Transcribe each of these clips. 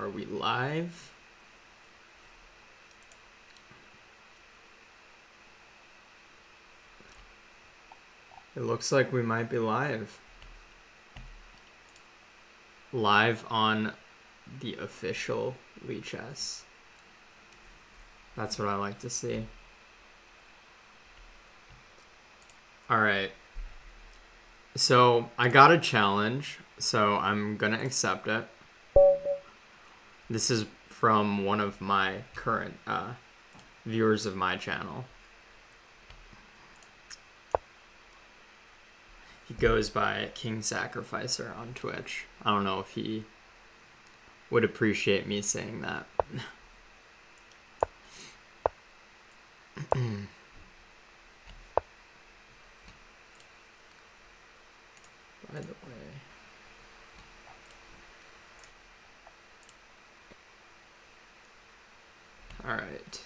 Are we live? It looks like we might be live. Live on the official Lichess. That's what I like to see. Alright. So I got a challenge, so I'm gonna accept it. This is from one of my current viewers of my channel. He goes by King Sacrificer on Twitch. I don't know if he would appreciate me saying that. By the way, all right.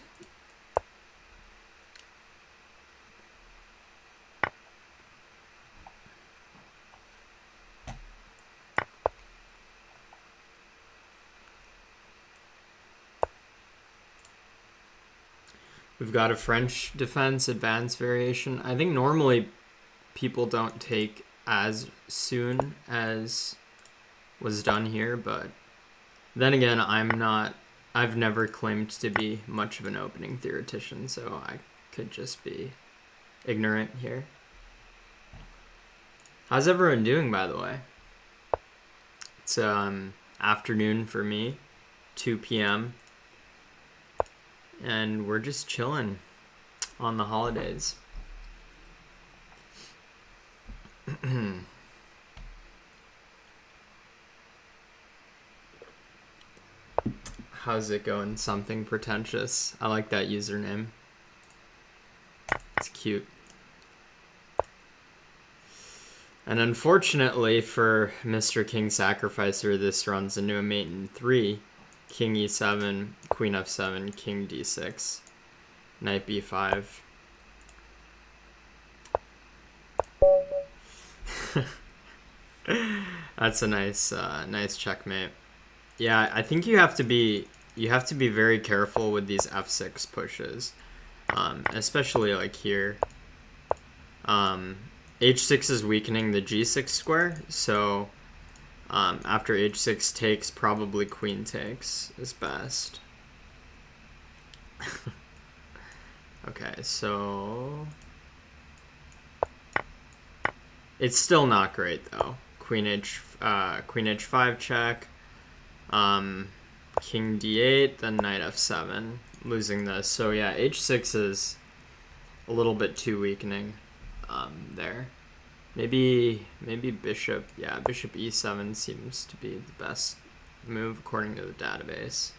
We've got a French defense advanced variation. I think normally people don't take as soon as was done here, but then again, I've never claimed to be much of an opening theoretician, so I could just be ignorant here. How's everyone doing, by the way? It's afternoon for me, 2 p.m. and we're just chilling on the holidays. How's it going? Something pretentious. I like that username. It's cute. And unfortunately for Mr. King Sacrificer, this runs into a mate in 3. King e7, queen f7, king d6, knight b5. That's a nice checkmate. Yeah, I think you have to be very careful with these f6 pushes, especially like here. H6 is weakening the g6 square, so after h6 takes, probably queen takes is best. Okay, so it's still not great though. Queen h5 check, king d8, then knight f7, losing this. So yeah, h6 is a little bit too weakening there. Maybe bishop, yeah, bishop e7 seems to be the best move according to the database.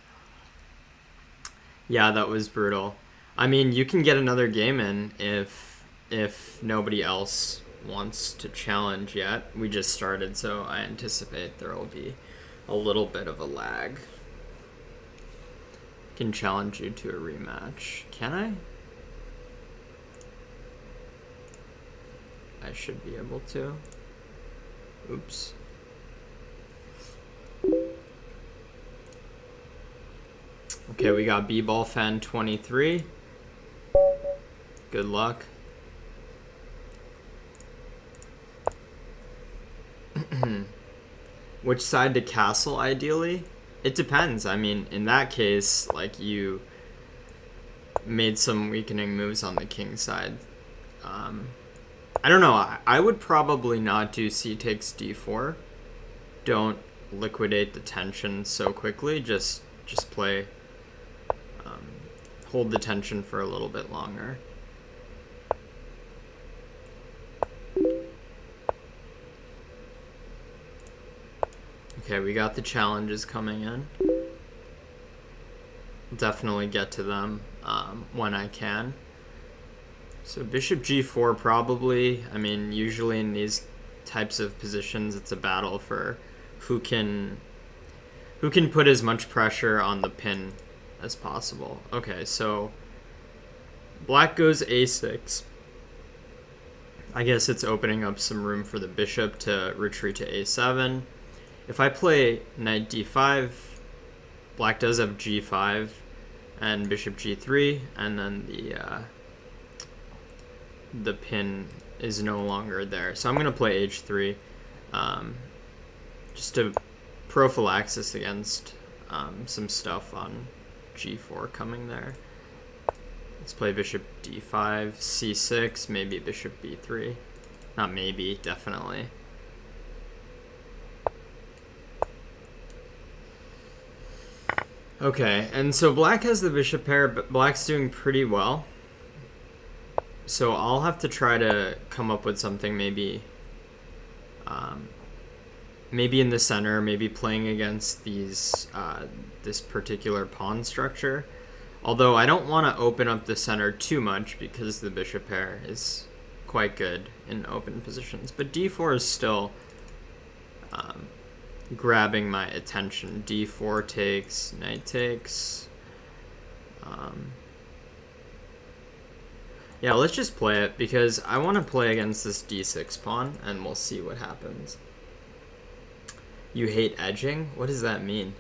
Yeah, that was brutal. I mean, you can get another game in if nobody else wants to challenge yet. We just started, so I anticipate there will be a little bit of a lag. I can challenge you to a rematch. Can I? I should be able to. Oops. Okay, we got B-Ball Fan 23. Good luck. Which side to castle, ideally? It depends. I mean, in that case, like, you made some weakening moves on the king side. I don't know. I would probably not do c takes d4. Don't liquidate the tension so quickly. Just play. Hold the tension for a little bit longer. Okay, we got the challenges coming in. Definitely get to them when I can. So bishop g4 probably. I mean, usually in these types of positions, it's a battle for who can put as much pressure on the pin as possible. Okay, so black goes a6. I guess it's opening up some room for the bishop to retreat to a7. If I play knight d5, black does have g5 and bishop g3, and then the pin is no longer there. So I'm going to play h3 just to prophylaxis against some stuff on g4 coming there. Let's play bishop d5, c6, maybe bishop b3. Not maybe, definitely. Okay, and so black has the bishop pair, but black's doing pretty well. So I'll have to try to come up with something maybe maybe in the center, maybe playing against these this particular pawn structure. Although I don't want to open up the center too much because the bishop pair is quite good in open positions. But d4 is still grabbing my attention. d4 takes, knight takes. Yeah, let's just play it because I want to play against this d6 pawn and we'll see what happens. You hate edging? What does that mean?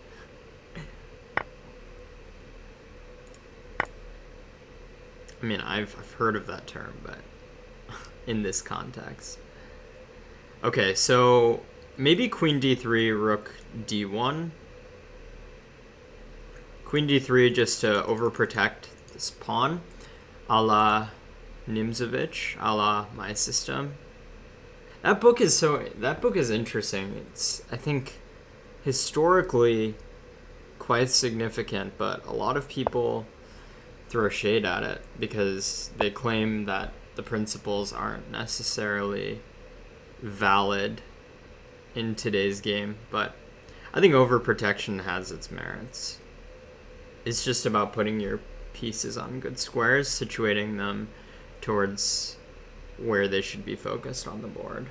I mean, I've heard of that term, but in this context. Okay, so maybe queen d3, rook d1. Queen d3 just to overprotect this pawn, a la Nimzovich, a la my system. That book is interesting. It's, I think, historically quite significant, but a lot of people throw shade at it because they claim that the principles aren't necessarily valid in today's game, but I think overprotection has its merits. It's just about putting your pieces on good squares, situating them towards where they should be focused on the board.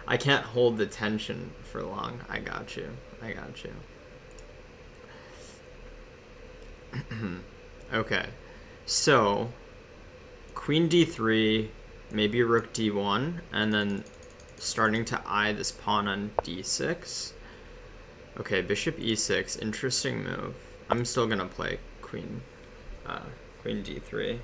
I can't hold the tension for long. I got you. I got you. Okay, so queen d3, maybe rook d1, and then starting to eye this pawn on d6. Okay, bishop e6, interesting move. I'm still gonna play queen d3.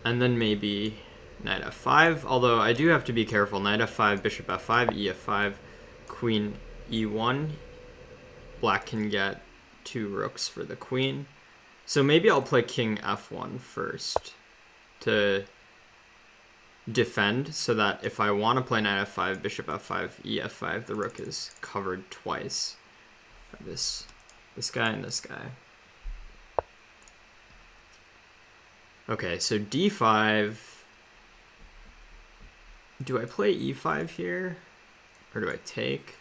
And then maybe knight f5, although I do have to be careful. Knight f5, bishop f5, ef5, queen e1. Black can get 2 rooks for the queen. So maybe I'll play king f1 first to defend, so that if I want to play knight f5, bishop f5, ef5, the rook is covered twice. This guy and this guy. Okay, so d5. Do I play e5 here? Or do I take?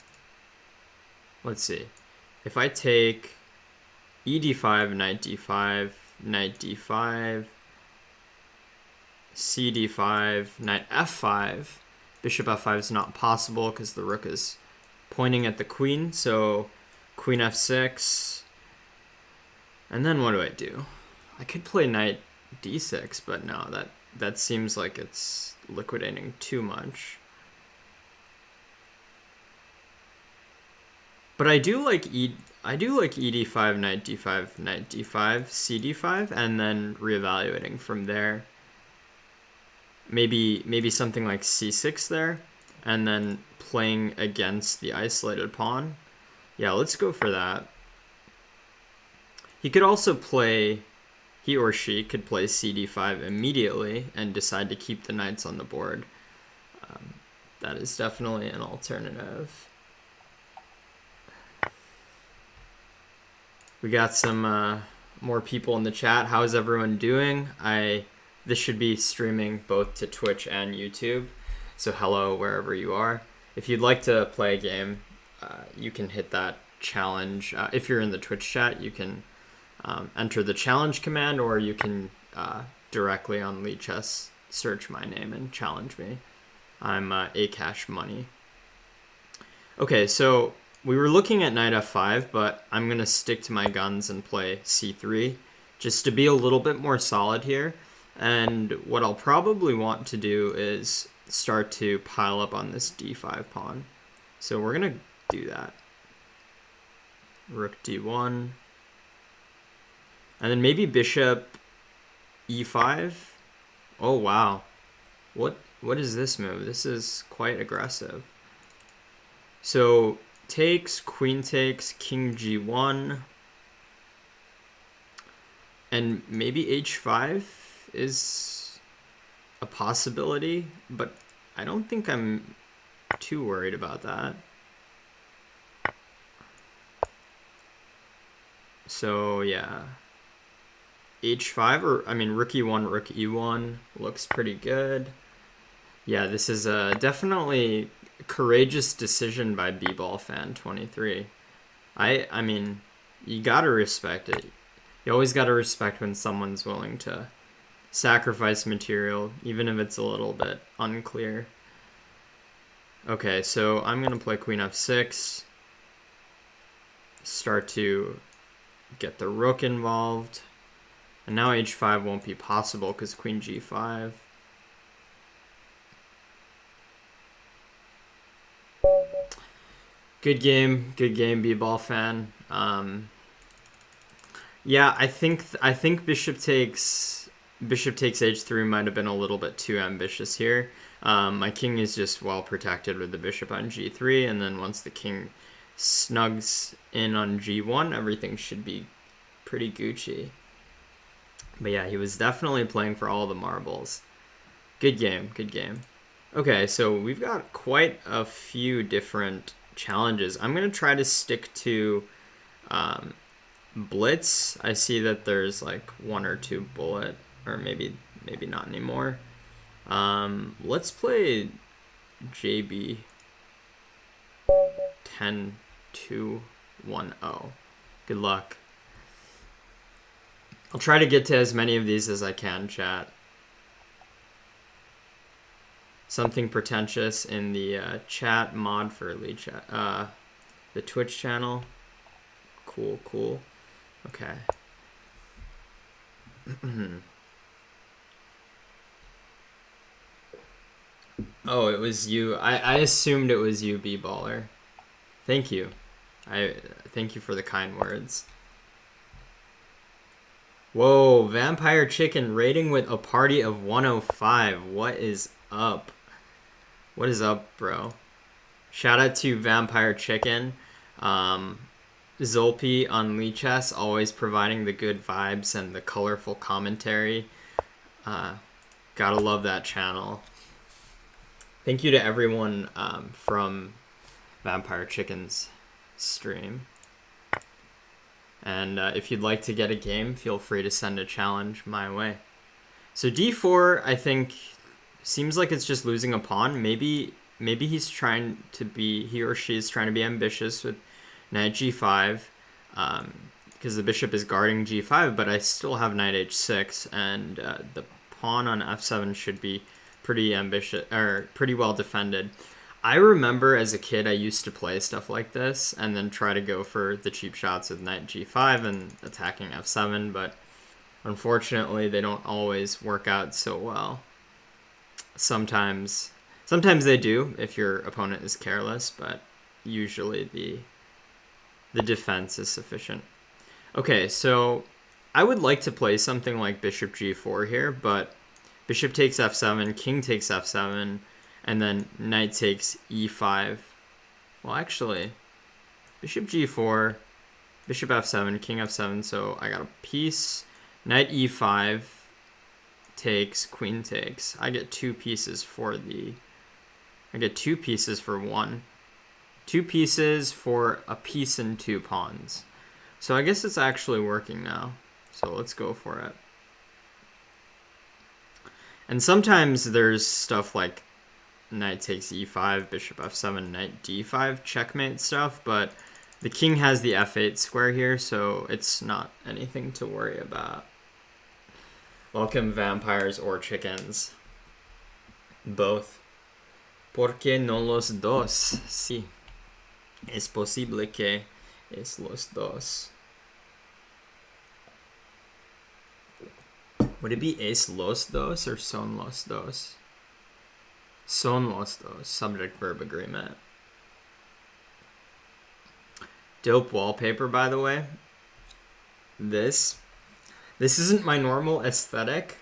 Let's see. If I take e d5, knight d5, knight d5, c d5, knight f5, bishop f5 is not possible because the rook is pointing at the queen, so queen f6. And then what do I do? I could play knight d6, but no, that seems like it's liquidating too much. But I do like e d5, knight d5, knight d5, c d5, and then reevaluating from there. Maybe something like c6 there, and then playing against the isolated pawn. Yeah, let's go for that. He could also play, he or she could play c d5 immediately and decide to keep the knights on the board. That is definitely an alternative. We got some more people in the chat. How is everyone doing? This should be streaming both to Twitch and YouTube, so hello wherever you are. If you'd like to play a game, you can hit that challenge. If you're in the Twitch chat, you can enter the challenge command, or you can directly on Lichess search my name and challenge me. I'm Aakaash Money. Okay, so we were looking at knight f5, but I'm going to stick to my guns and play c3 just to be a little bit more solid here. And what I'll probably want to do is start to pile up on this d5 pawn. So we're going to do that. Rook d1. And then maybe bishop e5. Oh, wow. What is this move? This is quite aggressive. So takes, queen takes, king g1. And maybe h5 is a possibility, but I don't think I'm too worried about that. So yeah, h5, or I mean rook e1, rook e1 looks pretty good. Yeah, this is a definitely courageous decision by B-Ball Fan 23. I mean, you gotta respect it. You always gotta respect when someone's willing to sacrifice material, even if it's a little bit unclear. Okay, so I'm gonna play queen f6. Start to get the rook involved. And now h5 won't be possible because queen g5. Good game, B-Ball Fan. Yeah, I think bishop takes h3 might have been a little bit too ambitious here. My king is just well protected with the bishop on g3, and then once the king snugs in on g1, everything should be pretty Gucci. But yeah, he was definitely playing for all the marbles. Good game, good game. Okay, so we've got quite a few different challenges. I'm going to try to stick to Blitz. I see that there's like 1 or 2 bullet, or maybe not anymore. Let's play JB 10-2-1-0. Good luck. I'll try to get to as many of these as I can, chat. Something pretentious in the chat mod for Lichess, the Twitch channel. Cool. Okay. Oh, it was you. I assumed it was you, B-Baller. Thank you. Thank you for the kind words. Whoa, Vampire Chicken rating with a party of 105. What is up? What is up, bro? Shout out to Vampire Chicken. Zolpi on Lichess, always providing the good vibes and the colorful commentary. Gotta love that channel. Thank you to everyone from Vampire Chicken's stream. And if you'd like to get a game, feel free to send a challenge my way. So d4, I think, seems like it's just losing a pawn. Maybe he's trying to be, he or she is trying to be ambitious with knight g5, because the bishop is guarding g5, but I still have knight h6, and the pawn on f7 should be pretty ambitious, or pretty well defended. I remember as a kid I used to play stuff like this and then try to go for the cheap shots with knight g5 and attacking f7, but unfortunately they don't always work out so well. Sometimes they do if your opponent is careless, but usually the defense is sufficient. Okay, so I would like to play something like bishop g4 here, but bishop takes f7, king takes f7, and then knight takes e5. Well, actually, bishop g4, bishop f7, king f7, so I got a piece. Knight e5 takes, queen takes. I get 2 pieces for one. 2 pieces for a piece and 2 pawns. So I guess it's actually working now. So let's go for it. And sometimes there's stuff like knight takes e5, bishop f7, knight d5 checkmate stuff, but the king has the f8 square here, so it's not anything to worry about. Welcome, vampires or chickens. Both. ¿Por qué no los dos? Sí. Es posible que es los dos. Would it be es los dos or son los dos? Son los dos, subject-verb agreement. Dope wallpaper, by the way. This isn't my normal aesthetic.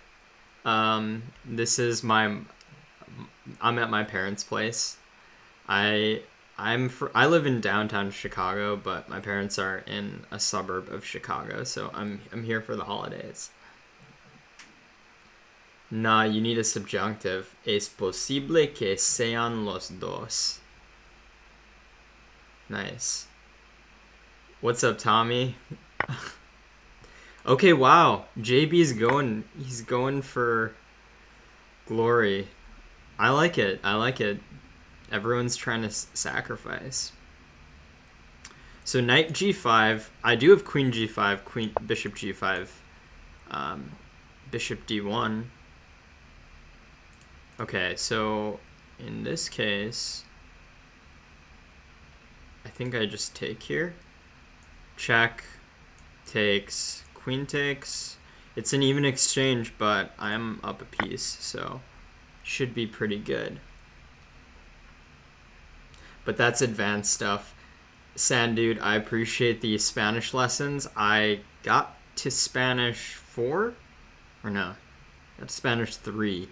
This is I'm at my parents' place. I live in downtown Chicago, but my parents are in a suburb of Chicago, so I'm here for the holidays. Nah, you need a subjunctive. Es posible que sean los dos. Nice. What's up, Tommy? Okay, wow. JB's going. He's going for glory. I like it. I like it. Everyone's trying to sacrifice. So knight g5. I do have queen g5, bishop g5, bishop d1. Okay, so in this case, I think I just take here. Check, takes, queen takes. It's an even exchange, but I'm up a piece, so should be pretty good. But that's advanced stuff. Sand Dude, I appreciate the Spanish lessons. I got to Spanish 4, or no, got to Spanish 3,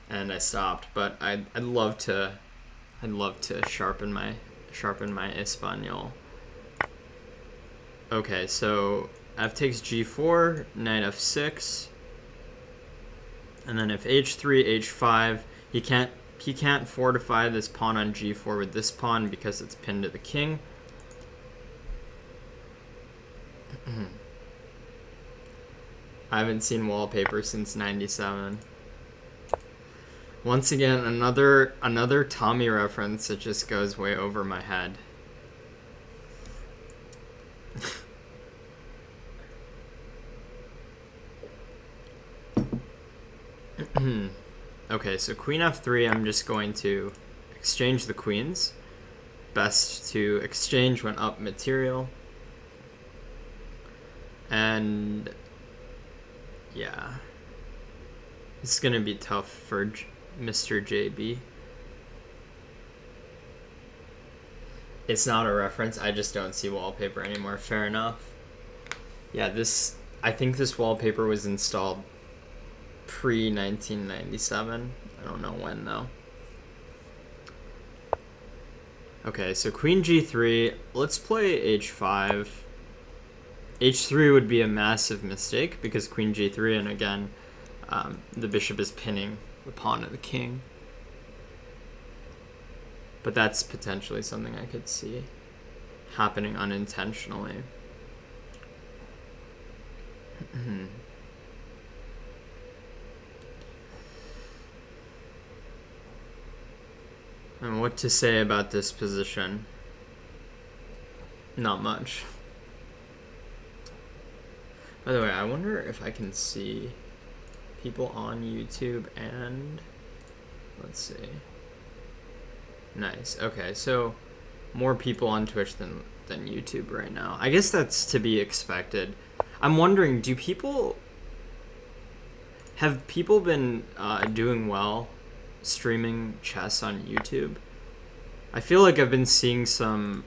and I stopped. But I'd love to sharpen my Espanol. Okay, so f takes g4, knight f6, and then if h3, h5, he can't fortify this pawn on g4 with this pawn because it's pinned to the king. I haven't seen wallpaper since '97. Once again, another Tommy reference that just goes way over my head. Okay, so queen f3, I'm just going to exchange the queens. Best to exchange when up material. And yeah, it's gonna be tough for Mr. JB. It's not a reference, I just don't see wallpaper anymore. Fair enough. Yeah, I think this wallpaper was installed pre-1997. I don't know when though. Okay, so queen g3. Let's play h5. h3 would be a massive mistake because queen g3, and again, the bishop is pinning the pawn of the king. But that's potentially something I could see happening unintentionally. And what to say about this position? Not much. By the way, I wonder if I can see people on YouTube and let's see. Nice. Okay, so more people on Twitch than YouTube right now. I guess that's to be expected. I'm wondering, have people been doing well streaming chess on YouTube? I feel like I've been seeing some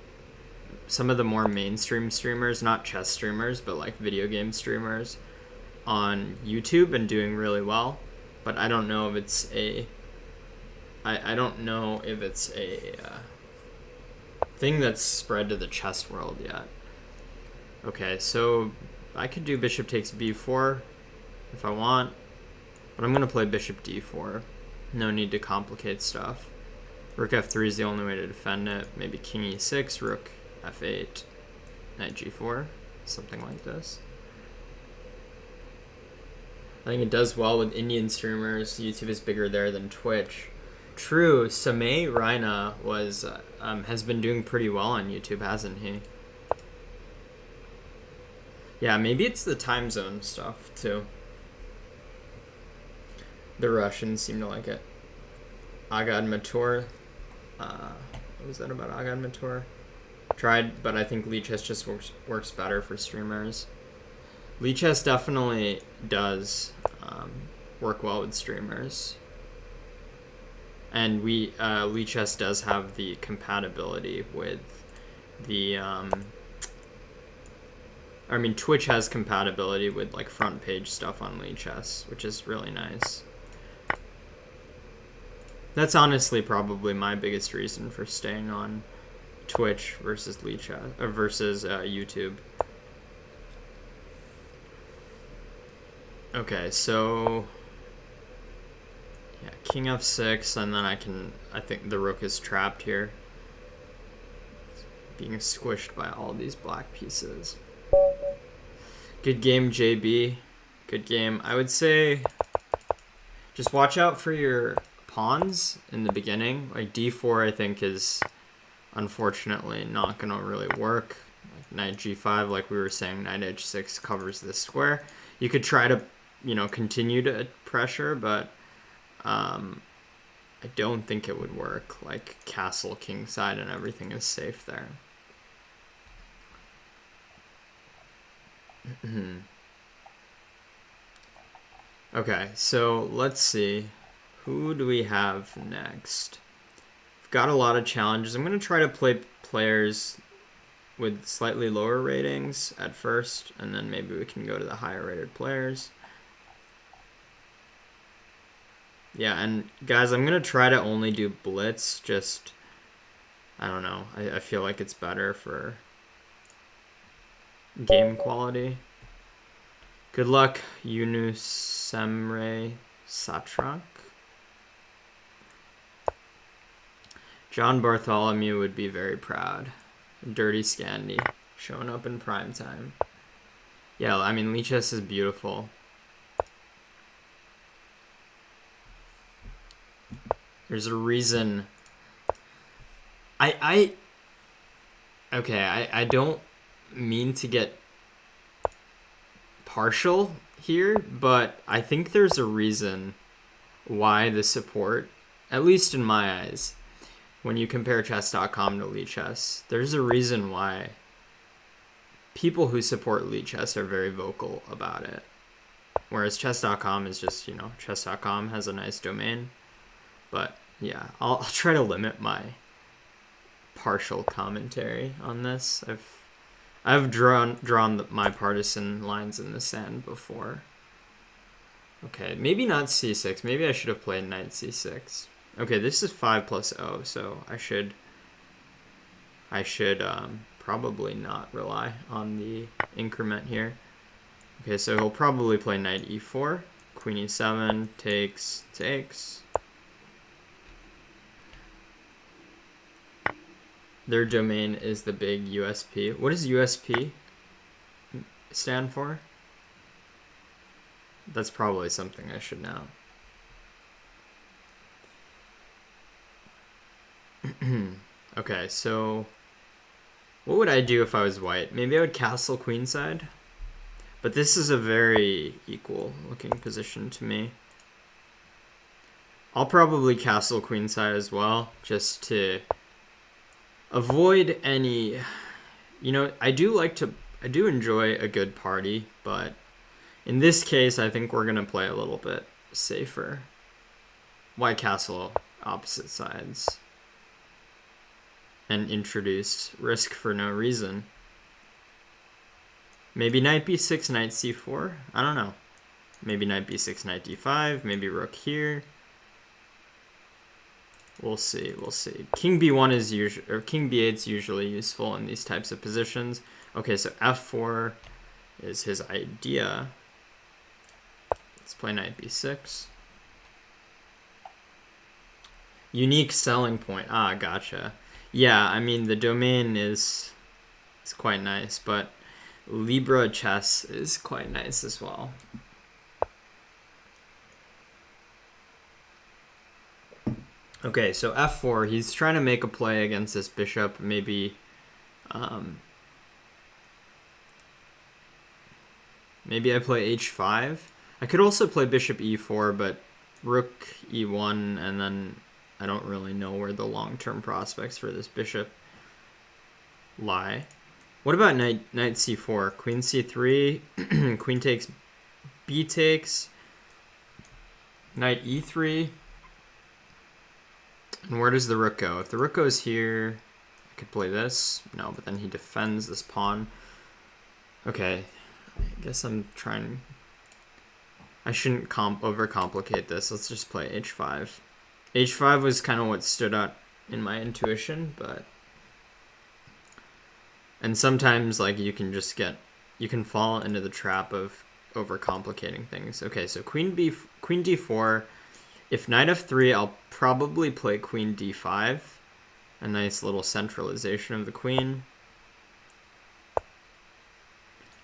of the more mainstream streamers, not chess streamers, but like video game streamers on YouTube and doing really well. But I don't know if it's I don't know if it's a thing that's spread to the chess world yet. Okay, so I could do bishop takes b4 if I want, but I'm gonna play bishop d4. No need to complicate stuff. Rook f3 is the only way to defend it. Maybe king e6, rook f8, knight g4, something like this. I think it does well with Indian streamers. YouTube is bigger there than Twitch. True, Samay Raina has been doing pretty well on YouTube, hasn't he? Yeah, maybe it's the time zone stuff too. The Russians seem to like it. Agad Matur. What was that about Agad Matur? Tried, but I think Lichess just works better for streamers. Lichess definitely does work well with streamers. And Lichess does have the compatibility with the I mean, Twitch has compatibility with like front page stuff on Lichess, which is really nice. That's honestly probably my biggest reason for staying on Twitch versus Lichess or versus YouTube. Okay, so yeah, King F6, and then I think the rook is trapped here, being squished by all these black pieces. Good game, JB. Good game. I would say just watch out for your pawns in the beginning. Like d4, I think, is unfortunately not going to really work. Like knight g5, like we were saying, knight h6 covers this square. You could try to, continue to pressure, but I don't think it would work. Like castle, kingside, and everything is safe there. Okay, so let's see. Who do we have next? We've got a lot of challenges. I'm going to try to play players with slightly lower ratings at first, and then maybe we can go to the higher rated players. Yeah, and guys, I'm going to try to only do Blitz. Just, I don't know. I feel like it's better for game quality. Good luck, Yunusemre Satrak. John Bartholomew would be very proud. Dirty Scandi showing up in prime time. Yeah, I mean, Lichess is beautiful. There's a reason. I don't mean to get partial here, but I think there's a reason why the support, at least in my eyes, when you compare chess.com to Lichess, there's a reason why people who support Lichess are very vocal about it. Whereas chess.com is just, chess.com has a nice domain. But yeah, I'll try to limit my partial commentary on this. I've drawn my partisan lines in the sand before. Okay, maybe not c6. Maybe I should have played knight c6. Okay, this is 5 plus 0, so I should probably not rely on the increment here. Okay, so he'll probably play knight e4, queen e7, takes. Their domain is the big USP. What does USP stand for? That's probably something I should know. Okay, so what would I do if I was white? Maybe I would castle queenside. But this is a very equal looking position to me. I'll probably castle queenside as well, just to avoid any, I do enjoy a good party, but in this case, I think we're going to play a little bit safer. Why castle opposite sides? And introduce risk for no reason. Maybe knight b6, knight c4? I don't know. Maybe knight b6, knight d5, maybe rook here. We'll see. King b1 is usually, or king b8 is usually useful in these types of positions. Okay, so f4 is his idea. Let's play knight b6. Unique selling point. Ah, gotcha. Yeah, I mean, the domain is quite nice, but Libra chess is quite nice as well. Okay, so f4, he's trying to make a play against this bishop, maybe maybe I play h5. I could also play bishop e4, but rook e1, and then I don't really know where the long-term prospects for this bishop lie. What about knight c4? Queen c3, queen takes, b takes, knight e3. And where does the rook go? If the rook goes here, I could play this. No, but then he defends this pawn. Okay, I guess I'm trying... I shouldn't overcomplicate this. Let's just play h5. h5 was kind of what stood out in my intuition, but... And sometimes, like, you can just get... You can fall into the trap of overcomplicating things. Okay, so queen d4. If knight f3, I'll probably play queen d5. A nice little centralization of the queen.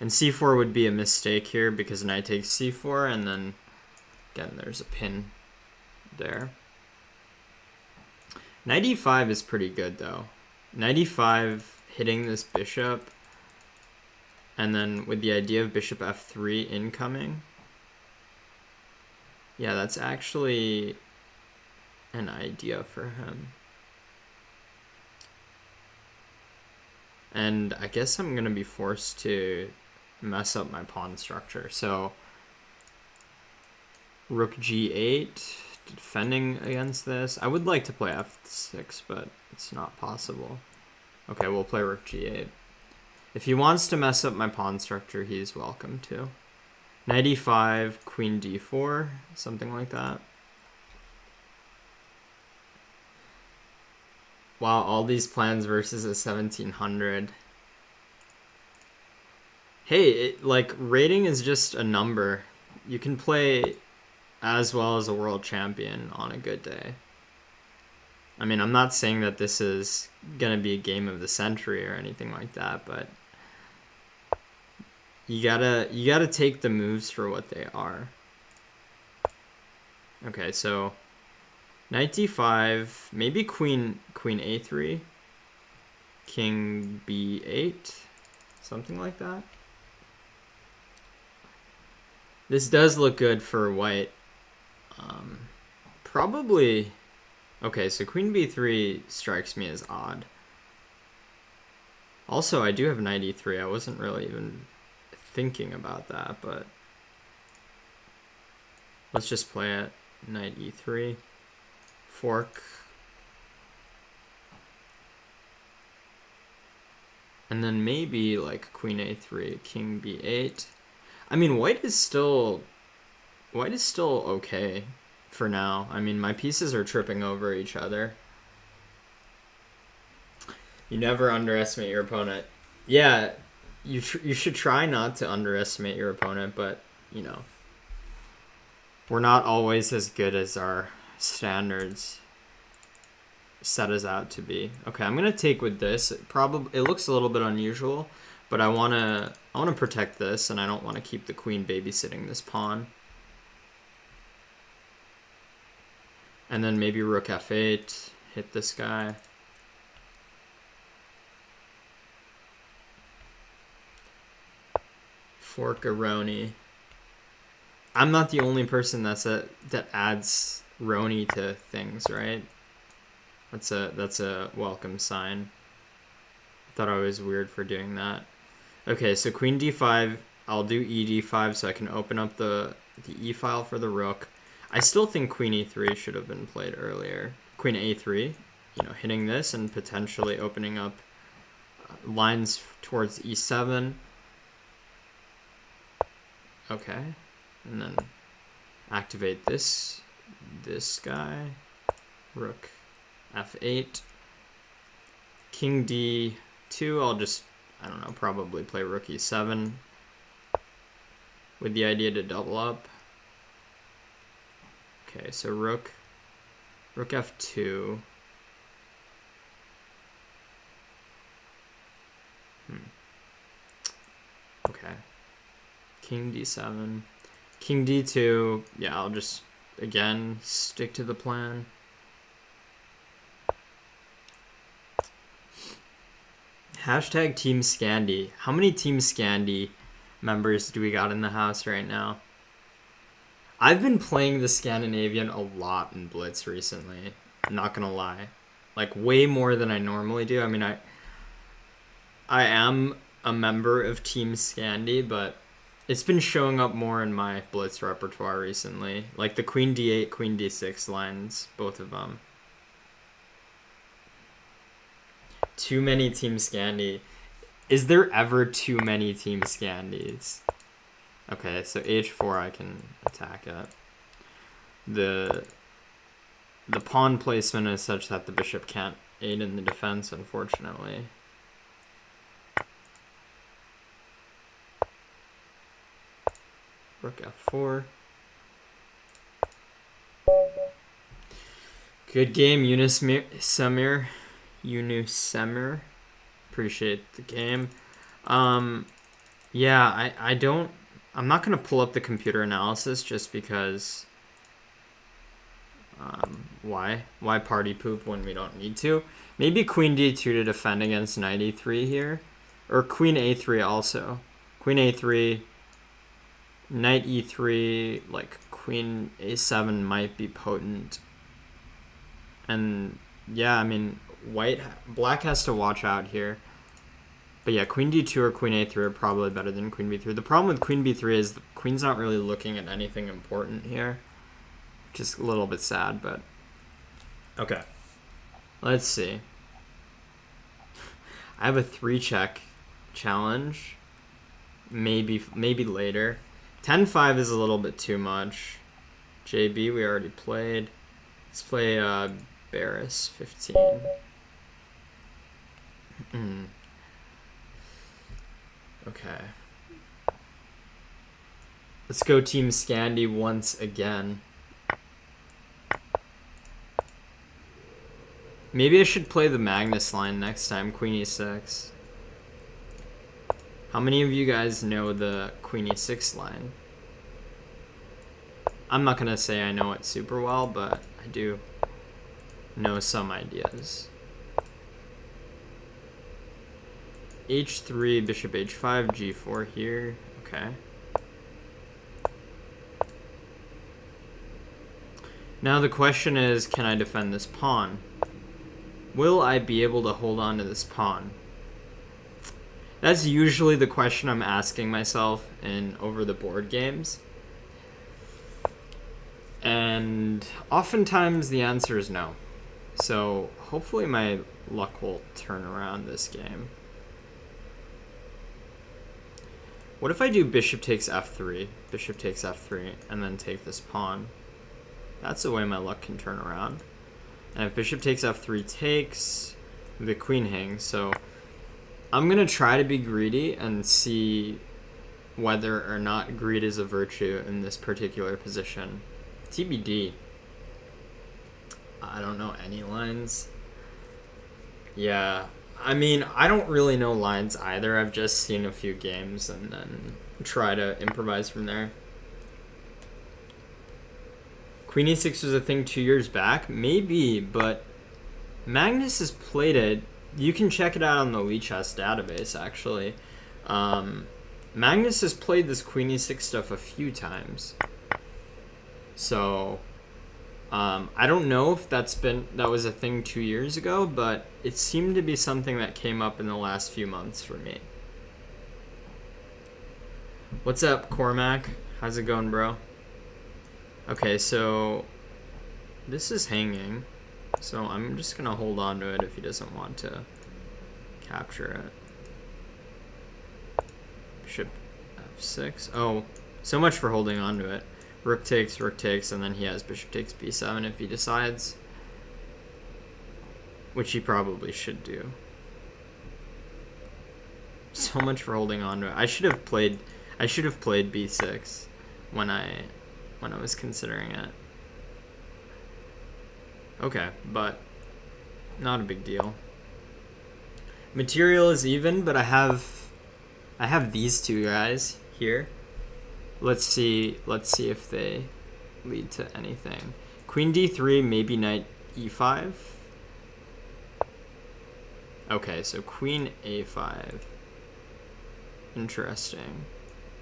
And c4 would be a mistake here because knight takes c4, and then, again, there's a pin there. Knight e5 is pretty good, though. Knight e5 hitting this bishop, and then with the idea of bishop f3 incoming. Yeah, that's actually an idea for him. And I guess I'm going to be forced to mess up my pawn structure. So rook g8, defending against this. I would like to play f6, but it's not possible. Okay, we'll play rook g8. If he wants to mess up my pawn structure, he's welcome to. Knight e5, queen d4, something like that. Wow, all these plans versus a 1700. Hey, like, rating is just a number. You can play as well as a world champion on a good day. I mean, I'm not saying that this is gonna be a game of the century or anything like that, but you gotta take the moves for what they are. Okay, so knight d5, maybe queen a3, king b8, something like that. This does look good for white. Probably... Okay, so queen b3 strikes me as odd. Also, I do have knight e3. I wasn't really even thinking about that, but... Let's just play it. Knight e3. Fork. And then maybe, like, queen a3, king b8. I mean, white is still okay for now. I mean, my pieces are tripping over each other. You never underestimate your opponent. Yeah, you should try not to underestimate your opponent, but, you know, we're not always as good as our standards set us out to be. Okay, I'm gonna take with this. It looks a little bit unusual, but I wanna protect this, and I don't want to keep the queen babysitting this pawn. And then maybe rook f8, hit this guy. Fork Aroni. I'm not the only person that adds Roni to things, right? That's a welcome sign. I thought I was weird for doing that. Okay, so queen d5. I'll do e d5 so I can open up the e file for the rook. I still think queen e3 should have been played earlier. Queen a3, you know, hitting this and potentially opening up lines towards e7. Okay, and then activate this guy. Rook f8. King d2, I'll just, I don't know, probably play rook e7 with the idea to double up. Okay, so rook f2. Okay. King d7. King d2. Yeah, I'll just, again, stick to the plan. Hashtag Team Scandy. How many Team Scandy members do we got in the house right now? I've been playing the Scandinavian a lot in Blitz recently. I'm not gonna lie. Like, way more than I normally do. I mean, I am a member of Team Scandy, but it's been showing up more in my Blitz repertoire recently. Like the queen d8, queen d6 lines, both of them. Too many Team Scandy. Is there ever too many team scandies? Okay, so h4 I can attack it. The pawn placement is such that the bishop can't aid in the defense, unfortunately. Rook f4. Good game, Yunusemir. Appreciate the game. Yeah, I'm not gonna pull up the computer analysis just because. Why party poop when we don't need to? Maybe queen d2 to defend against knight e3 here, or queen a3 also. Queen a3, knight e3, like queen a7 might be potent. And yeah, I mean, black has to watch out here. But yeah, queen d2 or queen a3 are probably better than queen b3. The problem with queen b3 is the queen's not really looking at anything important here. Just a little bit sad, but okay. Let's see. I have a 3-check challenge. Maybe later. 10-5 is a little bit too much. JB we already played. Let's play Barris 15. Okay. Let's go Team Scandi once again. Maybe I should play the Magnus line next time, Queen e6. How many of you guys know the Queen e6 line? I'm not gonna say I know it super well, but I do know some ideas. h3, bishop h5, g4 here. Okay. Now the question is, can I defend this pawn? Will I be able to hold on to this pawn? That's usually the question I'm asking myself in over the board games. And oftentimes the answer is no. So hopefully my luck will turn around this game. What if I do bishop takes f3, and then take this pawn? That's the way my luck can turn around. And if bishop takes f3 takes, the queen hangs. So I'm going to try to be greedy and see whether or not greed is a virtue in this particular position. TBD. I don't know any lines. Yeah, I mean, I don't really know lines either. I've just seen a few games and then try to improvise from there. Queen e6 was a thing 2 years back? Maybe, but Magnus has played it. You can check it out on the Lichess database, actually. Magnus has played this Queen e6 stuff a few times. So, I don't know if that was a thing 2 years ago, but it seemed to be something that came up in the last few months for me. What's up, Cormac? How's it going, bro? Okay, so this is hanging, so I'm just gonna hold on to it if he doesn't want to capture it. Bishop f6. Oh, so much for holding on to it. Rook takes, and then he has bishop takes b7 if he decides, which he probably should do. So much for holding on to it. I should have played b6 when I was considering it. Okay, but not a big deal. Material is even, but I have these two guys here. Let's see if they lead to anything. Queen d3, maybe knight e5. Okay, so queen a5. Interesting.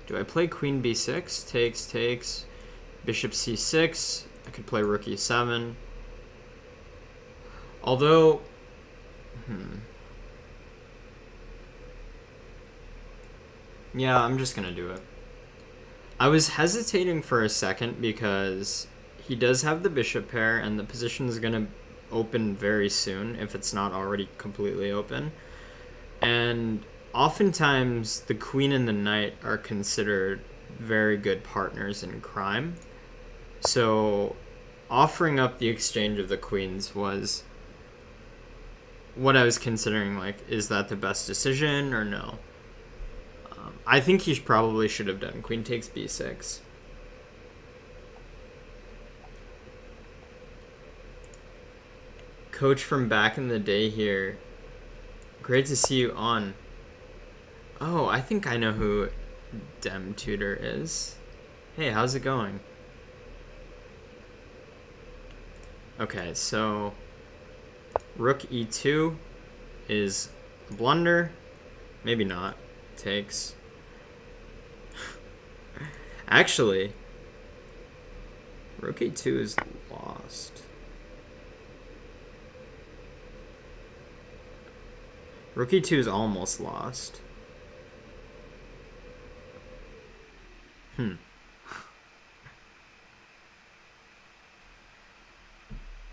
Do I play queen b6? Takes. Bishop c6. I could play rook e7. Although, yeah, I'm just gonna do it. I was hesitating for a second because he does have the bishop pair and the position is gonna open very soon if it's not already completely open. And oftentimes the queen and the knight are considered very good partners in crime. So offering up the exchange of the queens was what I was considering, like, is that the best decision or no? I think he probably should have done queen takes b6. Coach from back in the day here. Great to see you on. Oh, I think I know who Dem Tutor is. Hey, how's it going? Okay, so rook e2 is a blunder. Maybe not. Takes. Actually, rook e2 is lost. Rook e2 is almost lost.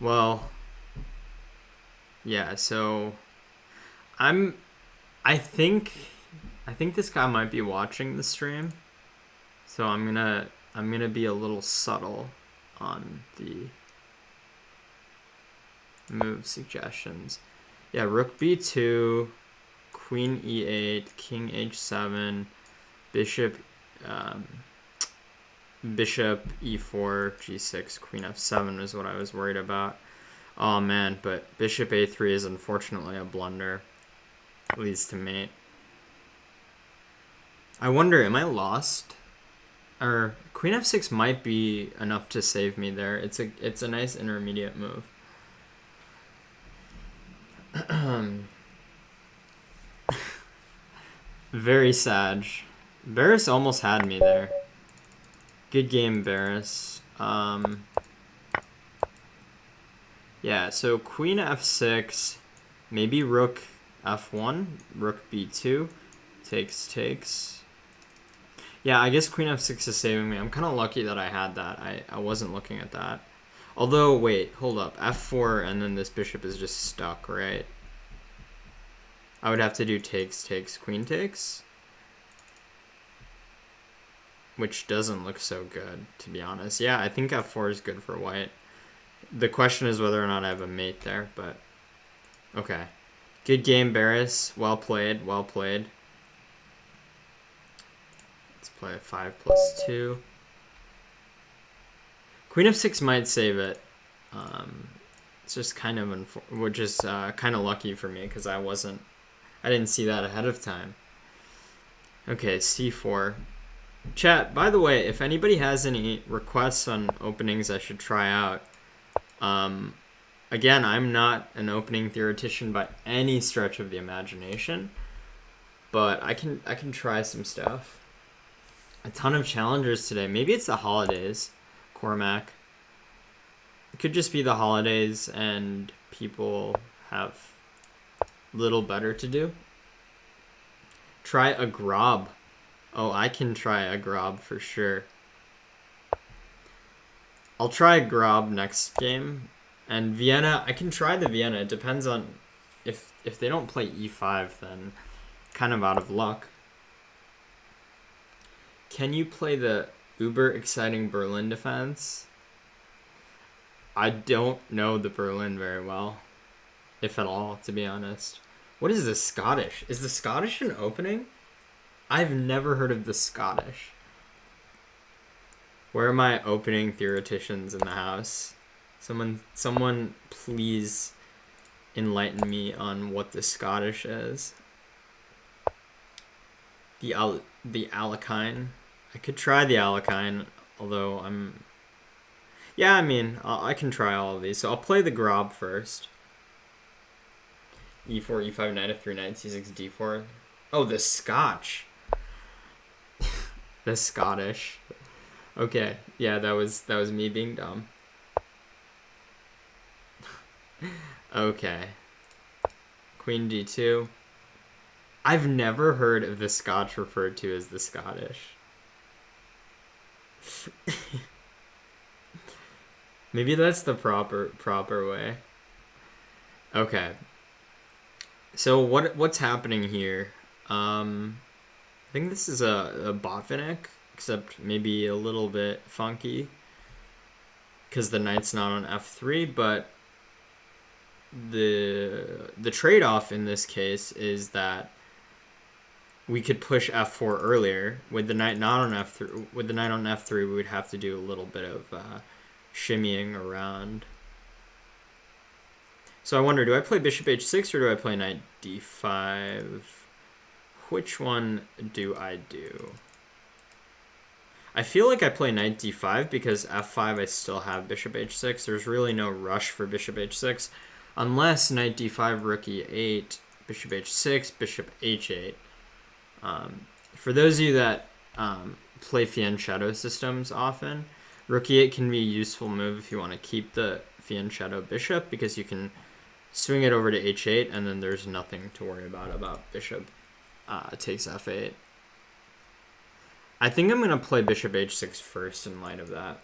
Well, yeah, so I think this guy might be watching the stream. So I'm gonna be a little subtle on the move suggestions. Yeah, rook b2, queen e8, king h7, bishop e4, g6, queen f7 is what I was worried about. Oh man, but bishop a3 is unfortunately a blunder. Leads to mate. I wonder, am I lost? Or queen f6 might be enough to save me there. It's a nice intermediate move. Very sad. Barris almost had me there. Good game, Barris. Yeah, so queen f6, maybe rook f1, rook b2, takes. Yeah, I guess queen f6 is saving me. I'm kind of lucky that I had that. I wasn't looking at that. Although, wait, hold up. f4 and then this bishop is just stuck, right? I would have to do takes, queen takes. Which doesn't look so good, to be honest. Yeah, I think f4 is good for white. The question is whether or not I have a mate there, but okay. Good game, Barris. Well played, well played. Let's play 5+2. Queen f6 might save it. It's just kind of which is kind of lucky for me because I didn't see that ahead of time. Okay, c4. Chat, by the way, if anybody has any requests on openings I should try out, again, I'm not an opening theoretician by any stretch of the imagination, but I can try some stuff. A ton of challengers today. Maybe it's the holidays, Cormac. It could just be the holidays and people have little better to do. Try a grob. Oh, I can try a grob for sure. I'll try a grob next game. And Vienna, I can try the Vienna. It depends on if they don't play e5, then kind of out of luck. Can you play the uber exciting Berlin defense? I don't know the Berlin very well, if at all, to be honest. What is the Scottish? Is the Scottish an opening? I've never heard of the Scottish. Where are my opening theoreticians in the house? Someone please enlighten me on what the Scottish is. The Alekhine. I could try the Alekhine, although yeah, I mean, I can try all of these. So I'll play the grob first. E4, E5, knight F3, knight C6, D4. Oh, the Scotch. The Scottish. Okay, yeah, that was me being dumb. Okay. Queen D2. I've never heard of the Scotch referred to as the Scottish. Maybe that's the proper way. Okay. So what's happening here? I think this is a Botvinnik, except maybe a little bit funky because the knight's not on f3, but the trade-off in this case is that we could push f4 earlier. With the knight not on f3, with the knight on f3, we would have to do a little bit of shimmying around. So I wonder, do I play bishop h6 or do I play knight d5? Which one do I do? I feel like I play knight d5 because f5 I still have bishop h6. There's really no rush for bishop h6 unless knight d5, rook e8, bishop h6, bishop h8. For those of you that play fianchetto systems often, rook e8 can be a useful move if you want to keep the fianchetto bishop because you can swing it over to h8 and then there's nothing to worry about bishop takes f8. I think I'm going to play bishop h6 first in light of that.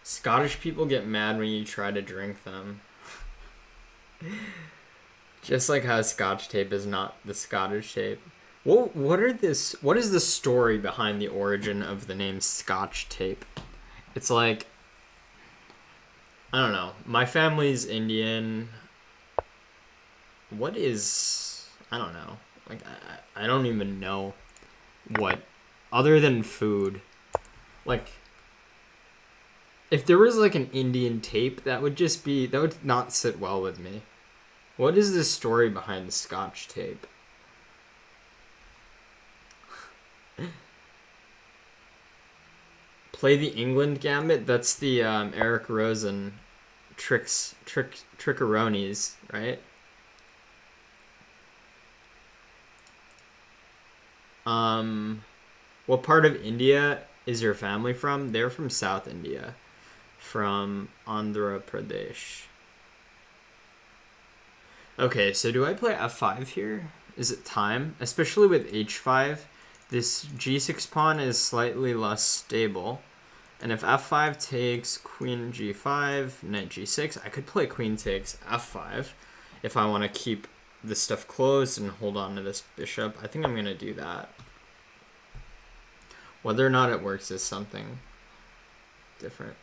Scottish people get mad when you try to drink them. Just like how Scotch tape is not the Scottish tape. What is the story behind the origin of the name Scotch tape? It's like, I don't know. My family's Indian. I don't know. Like, I don't even know what, other than food. Like, if there was like an Indian tape, that would not sit well with me. What is the story behind the Scotch tape? Play the England Gambit? That's the Eric Rosen trickeronis, right? What part of India is your family from? They're from South India, from Andhra Pradesh. Okay, so do I play f5 here? Is it time? Especially with h5, this g6 pawn is slightly less stable. And if f5 takes queen g5, knight g6, I could play queen takes f5 if I want to keep this stuff closed and hold on to this bishop. I think I'm going to do that. Whether or not it works is something different.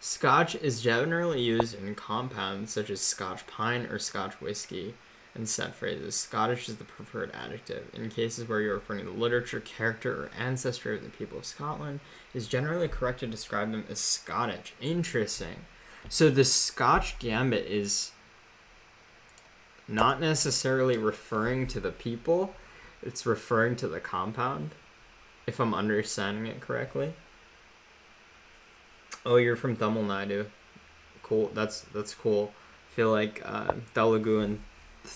Scotch is generally used in compounds such as Scotch pine or Scotch whiskey in set phrases. Scottish is the preferred adjective. In cases where you're referring to the literature, character, or ancestry of the people of Scotland, it is generally correct to describe them as Scottish. Interesting. So the Scotch gambit is not necessarily referring to the people, it's referring to the compound, if I'm understanding it correctly. Oh, you're from Tamil Nadu. Cool. That's cool. I feel like Telugu and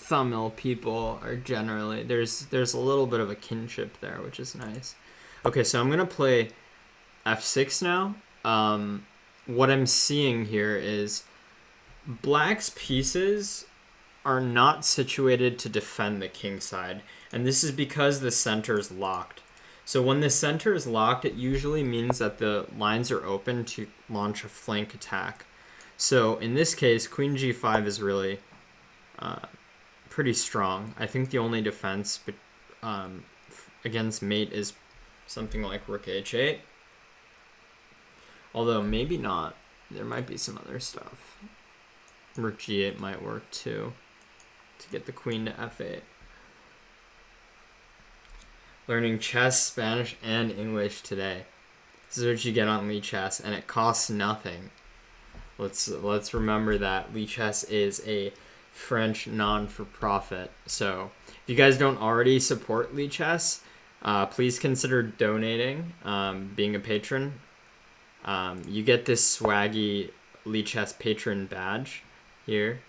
Tamil people are generally there's a little bit of a kinship there, which is nice. Okay, so I'm gonna play f6 now. What I'm seeing here is black's pieces are not situated to defend the king side, and this is because the center is locked. So when the center is locked, it usually means that the lines are open to launch a flank attack. So in this case, queen g5 is really pretty strong. I think the only defense against mate is something like rook h8. Although maybe not. There might be some other stuff. Rook g8 might work too, to get the queen to f8. Learning chess, Spanish, and English today. This is what you get on Lichess, and it costs nothing. Let's remember that Lichess is a French non-for-profit. So if you guys don't already support Lichess, please consider donating, being a patron. You get this swaggy Lichess patron badge here.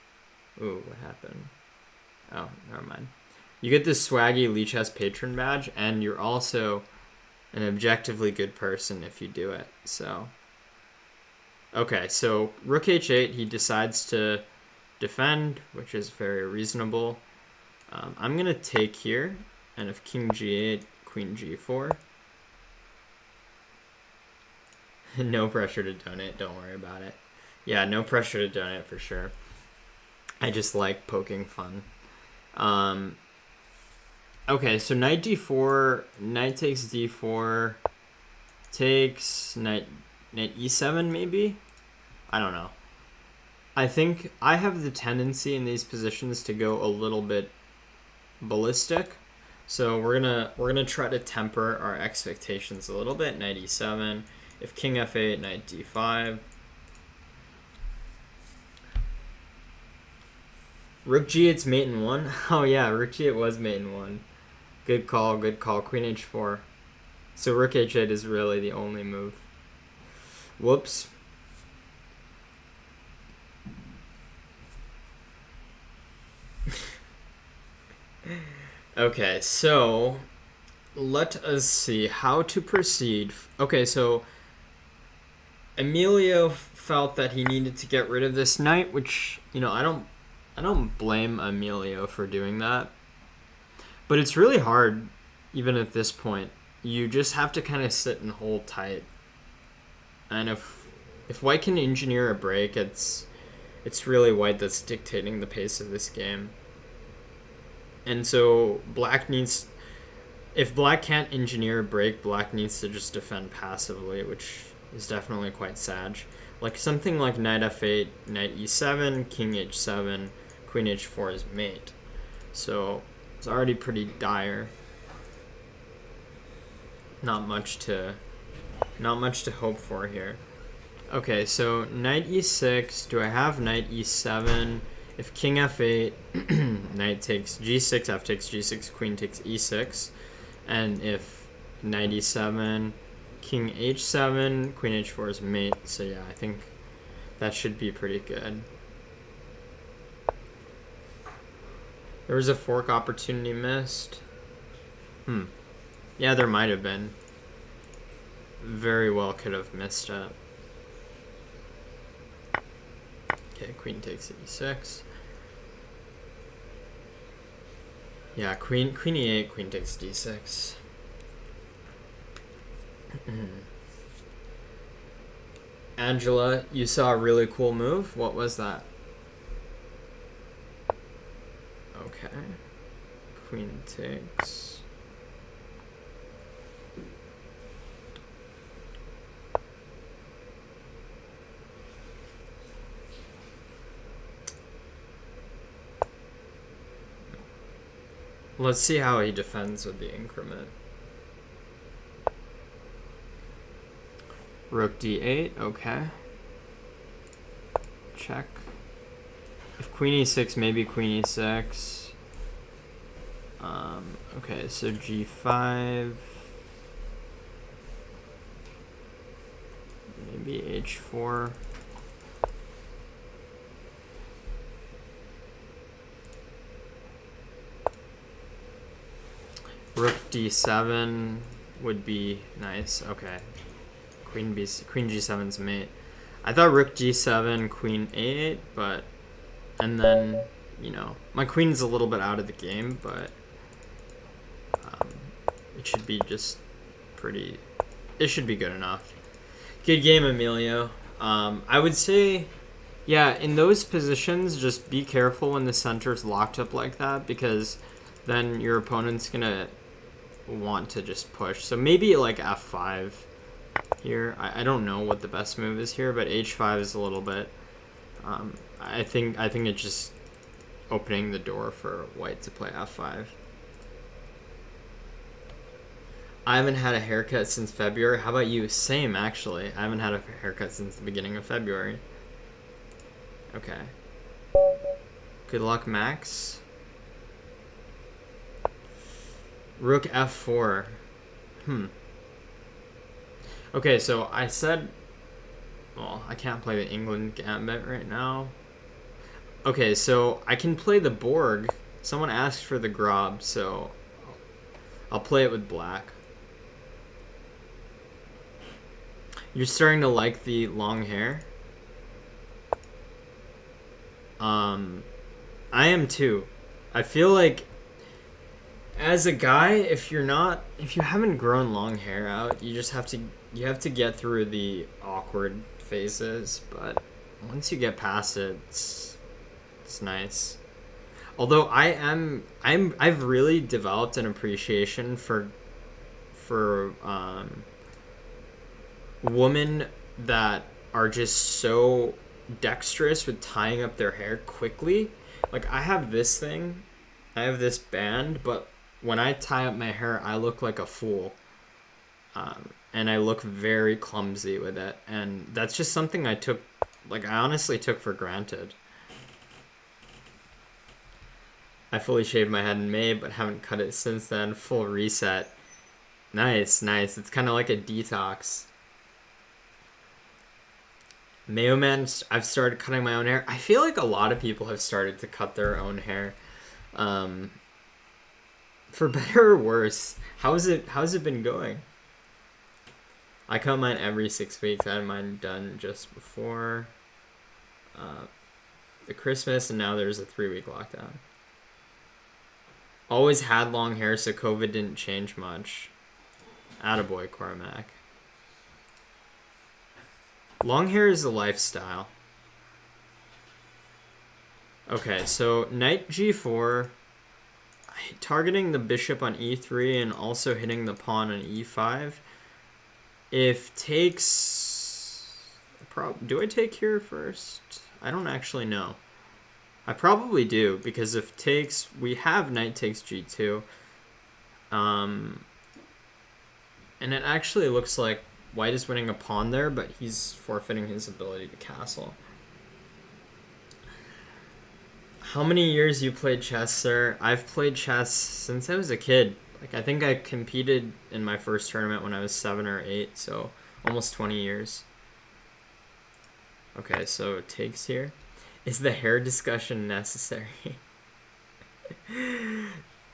Ooh, what happened? Oh, never mind. You get this swaggy Lichess patron badge, and you're also an objectively good person if you do it. So, okay, so rook h8, he decides to defend, which is very reasonable. I'm going to take here, and if king g8, queen g4. No pressure to donate, don't worry about it. Yeah, no pressure to donate for sure. I just like poking fun Okay, so knight d4, knight takes d4, takes knight e7 maybe? I don't know. I think I have the tendency in these positions to go a little bit ballistic. So we're gonna try to temper our expectations a little bit. Knight e7. If king f8, knight d5. Rook g8's mate in 1. Oh yeah, rook g8 was mate in 1. Good call, good call. Queen h4. So rook h8 is really the only move. Whoops. Okay, so let us see how to proceed. Okay, so Emilio felt that he needed to get rid of this knight, which, you know, I don't blame Emilio for doing that. But it's really hard, even at this point. You just have to kind of sit and hold tight. And if white can engineer a break, it's really white that's dictating the pace of this game. And so black needs, if black can't engineer a break, black needs to just defend passively, which is definitely quite sad. Like something like knight f8, knight e7, king h7, queen h4 is mate. So it's already pretty dire. Not much to hope for here. Okay, so knight e6. Do I have knight e7? If king f8, knight takes g6, f takes g6, queen takes e6. And if knight e7, king h7, queen h4 is mate. So yeah, I think that should be pretty good. There was a fork opportunity missed. Yeah, there might have been. Very well could have missed it. Okay, queen takes e6. Yeah, queen e8, queen takes d6. Angela, you saw a really cool move. What was that? Okay. Queen takes. Let's see how he defends with the increment. Rook d8, okay. Check. If queen e6, maybe queen e6. Okay, so g5. Maybe h4. Rook d7 would be nice. Okay. Queen g7's mate. I thought rook g7, queen a8, but... And then, you know, my queen's a little bit out of the game, but... it should be just pretty... It should be good enough. Good game, Emilio. I would say... Yeah, in those positions, just be careful when the center's locked up like that, because then your opponent's gonna want to just push. So maybe like f5 here. I don't know what the best move is here, but h5 is a little bit... I think it's just opening the door for white to play f5. I haven't had a haircut since February. How about you? Same, actually. I haven't had a haircut since the beginning of February. Okay. Good luck, Max. Rook f4. Okay, so I said... Well, I can't play the England Gambit right now. Okay, so I can play the Borg. Someone asked for the Grob, so I'll play it with black. You're starting to like the long hair? I am too. I feel like as a guy, if you haven't grown long hair out, you have to get through the awkward phases, but once you get past it, it's nice. Although I've really developed an appreciation for women that are just so dexterous with tying up their hair quickly. Like I have this thing, I have this band, but when I tie up my hair, I look like a fool. And I look very clumsy with it. And that's just something I honestly took for granted. I fully shaved my head in May, but haven't cut it since then. Full reset. Nice, nice. It's kind of like a detox. Mayo Man, I've started cutting my own hair. I feel like a lot of people have started to cut their own hair. For better or worse. How's it been going? I cut mine every 6 weeks. I had mine done just before the Christmas, and now there's a 3-week lockdown. Always had long hair, so COVID didn't change much. Attaboy, Cormac. Long hair is a lifestyle. Okay, so knight g4, targeting the bishop on e3 and also hitting the pawn on e5. If takes... Do I take here first? I don't actually know. I probably do, because if takes... We have knight takes g2. And it actually looks like white is winning a pawn there, but he's forfeiting his ability to castle. How many years you played chess, sir? I've played chess since I was a kid. Like, I think I competed in my first tournament when I was 7 or 8, so almost 20 years. Okay, so it takes here. Is the hair discussion necessary?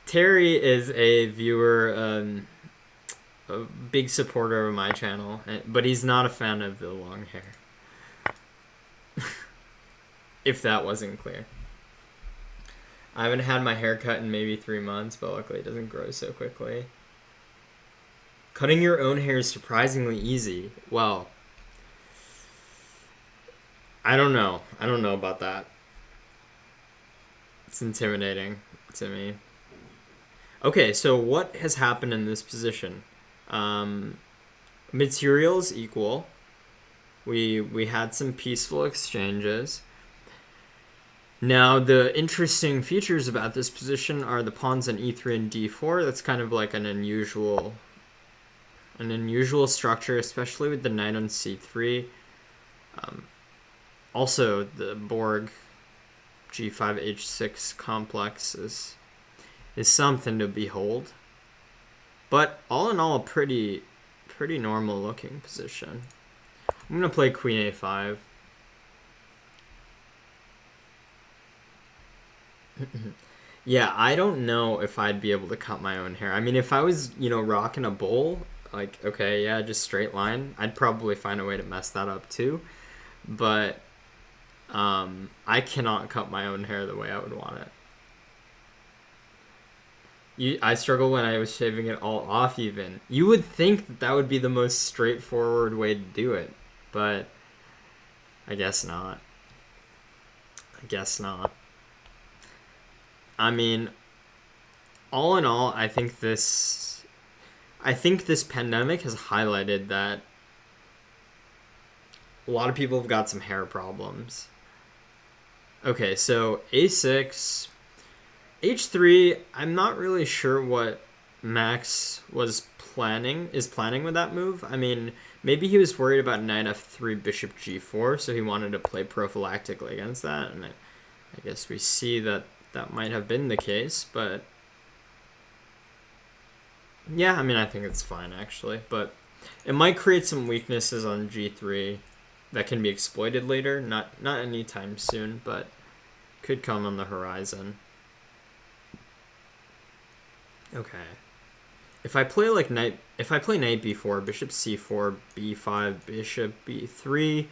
Terry is a viewer, a big supporter of my channel, but he's not a fan of the long hair. If that wasn't clear. I haven't had my hair cut in maybe 3 months, but luckily it doesn't grow so quickly. Cutting your own hair is surprisingly easy. Well, I don't know. I don't know about that. It's intimidating to me. Okay, so what has happened in this position? Materials equal. We had some peaceful exchanges. Now, the interesting features about this position are the pawns on e3 and d4. That's kind of like an unusual structure, especially with the knight on c3. Also, the Borg g5 h6 complex is something to behold. But all in all, a pretty normal looking position. I'm gonna play queen a5. Yeah, I don't know if I'd be able to cut my own hair. I mean, if I was, rocking a bowl, like, okay, yeah, just straight line, I'd probably find a way to mess that up too. But I cannot cut my own hair the way I would want it. I struggle when I was shaving it all off even. You would think that would be the most straightforward way to do it, but I guess not. I mean, all in all, I think this pandemic has highlighted that a lot of people have got some hair problems. Okay, so a6, h3, I'm not really sure what Max is planning with that move. I mean, maybe he was worried about knight f3, bishop g4, so he wanted to play prophylactically against that, and I guess we see that might have been the case, but yeah, I mean, I think it's fine actually, but it might create some weaknesses on g3 that can be exploited later, not anytime soon, but could come on the horizon. Okay. If I play knight b4, bishop c4, b5, bishop b3,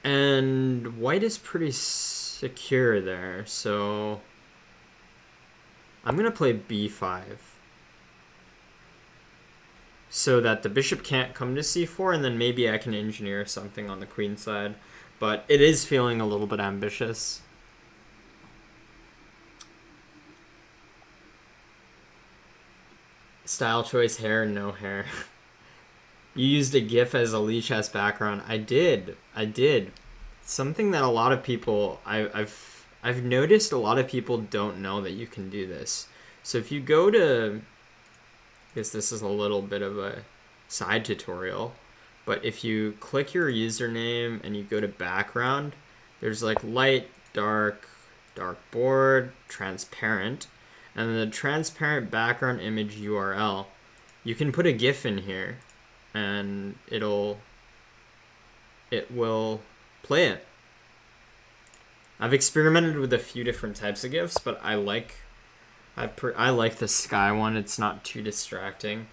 and white is pretty secure there, so I'm gonna play b5 so that the bishop can't come to c4, and then maybe I can engineer something on the queen side, but it is feeling a little bit ambitious. Style choice, hair, no hair. You used a GIF as a Lichess background. I did. Something that a lot of people I've noticed a lot of people don't know that you can do this. So if you go to, I guess this is a little bit of a side tutorial, but if you click your username and you go to background, there's like light, dark, dark board, transparent, and then the transparent background image URL. You can put a GIF in here and it will play it. I've experimented with a few different types of GIFs, but I like the sky one. It's not too distracting.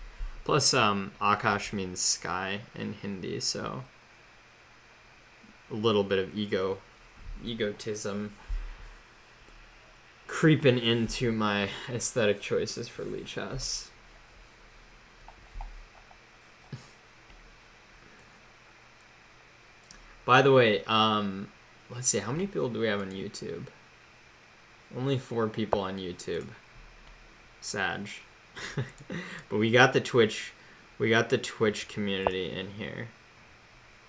Plus, Aakaash means sky in Hindi, so a little bit of egotism creeping into my aesthetic choices for Lichess. By the way, let's see, how many people do we have on YouTube? Only 4 people on YouTube. Sag. But we got the Twitch community in here.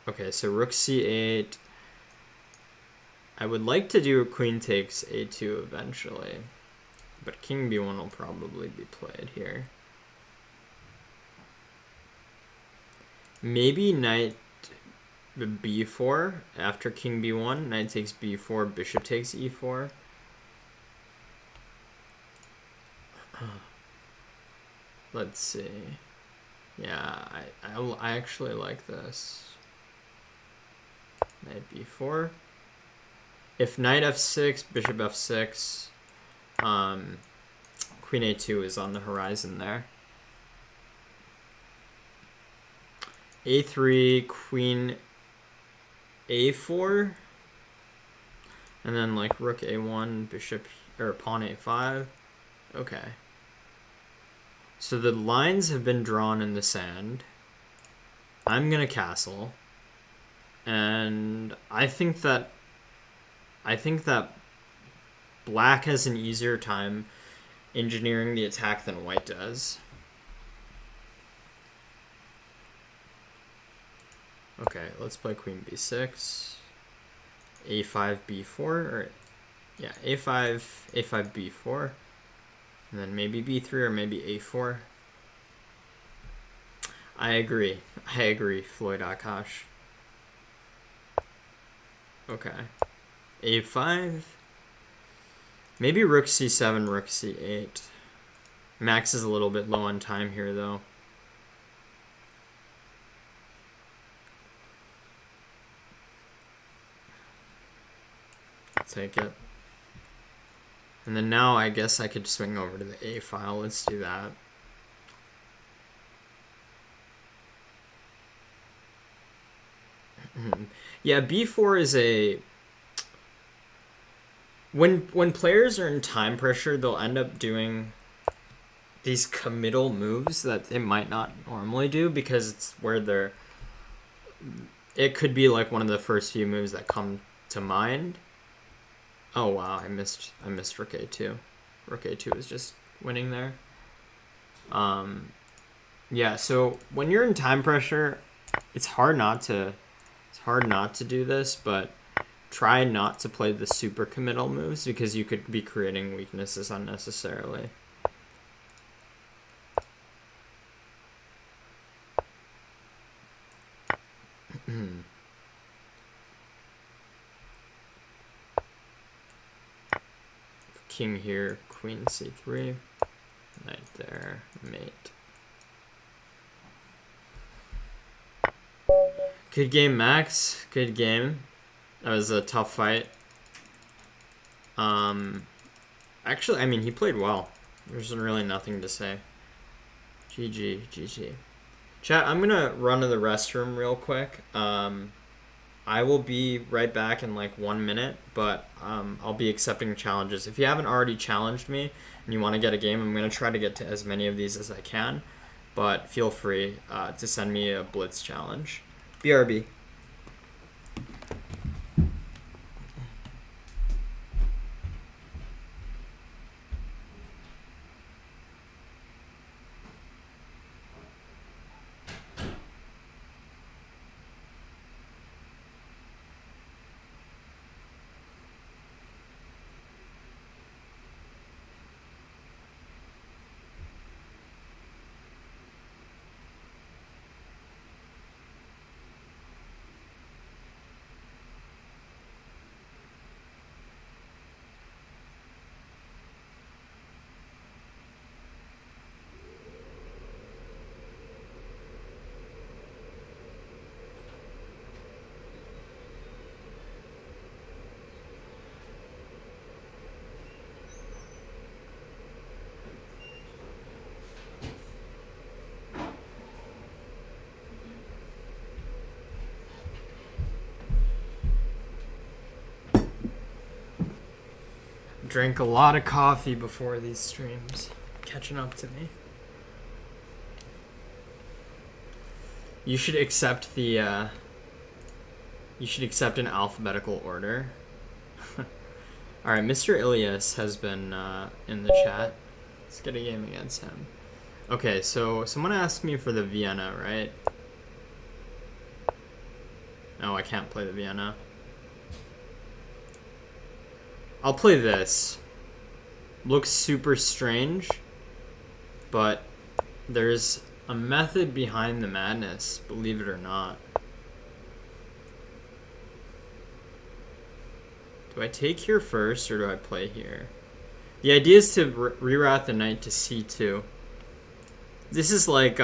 Okay, so rook c8. I would like to do queen takes a2 eventually, but king b1 will probably be played here. Maybe knight b4 after king b1, knight takes b4, bishop takes e4. Let's see. Yeah, I actually like this. Knight b4. If knight f6, bishop f6, queen a2 is on the horizon there. a3, queen a4, and then like rook a1, bishop or pawn a5. Okay. So the lines have been drawn in the sand. I'm gonna castle, and I think that black has an easier time engineering the attack than white does. Okay, let's play queen b6, a5 b4, or yeah, a5 b4, and then maybe b3 or maybe a4. I agree, Floyd Aakaash. Okay, a5, maybe rook c7, rook c8. Max is a little bit low on time here though. Take it. And then now I guess I could swing over to the A file. Let's do that. Yeah, B4 is a... When players are in time pressure, they'll end up doing these committal moves that they might not normally do because it's where they're... It could be like one of the first few moves that come to mind. Oh wow, I missed rook a2. Rook a2 is just winning there. Yeah, so when you're in time pressure, it's hard not to do this, but try not to play the super committal moves because you could be creating weaknesses unnecessarily. King here, queen c3, knight there, mate. Good game, Max. Good game. That was a tough fight. Actually, I mean, he played well. There's really nothing to say. GG. Chat, I'm gonna run to the restroom real quick. I will be right back in like 1 minute, but I'll be accepting challenges. If you haven't already challenged me and you want to get a game, I'm going to try to get to as many of these as I can, but feel free to send me a Blitz challenge. BRB. drank a lot of coffee before these streams, catching up to me. You should accept the, you should accept an alphabetical order. Alright, Mr. Ilias has been in the chat. Let's get a game against him. Okay, so someone asked me for the Vienna, right? No, I can't play the Vienna. I'll play this. Looks super strange, but there's a method behind the madness, believe it or not. Do I take here first, or do I play here? The idea is to reroute the knight to c2. This is like,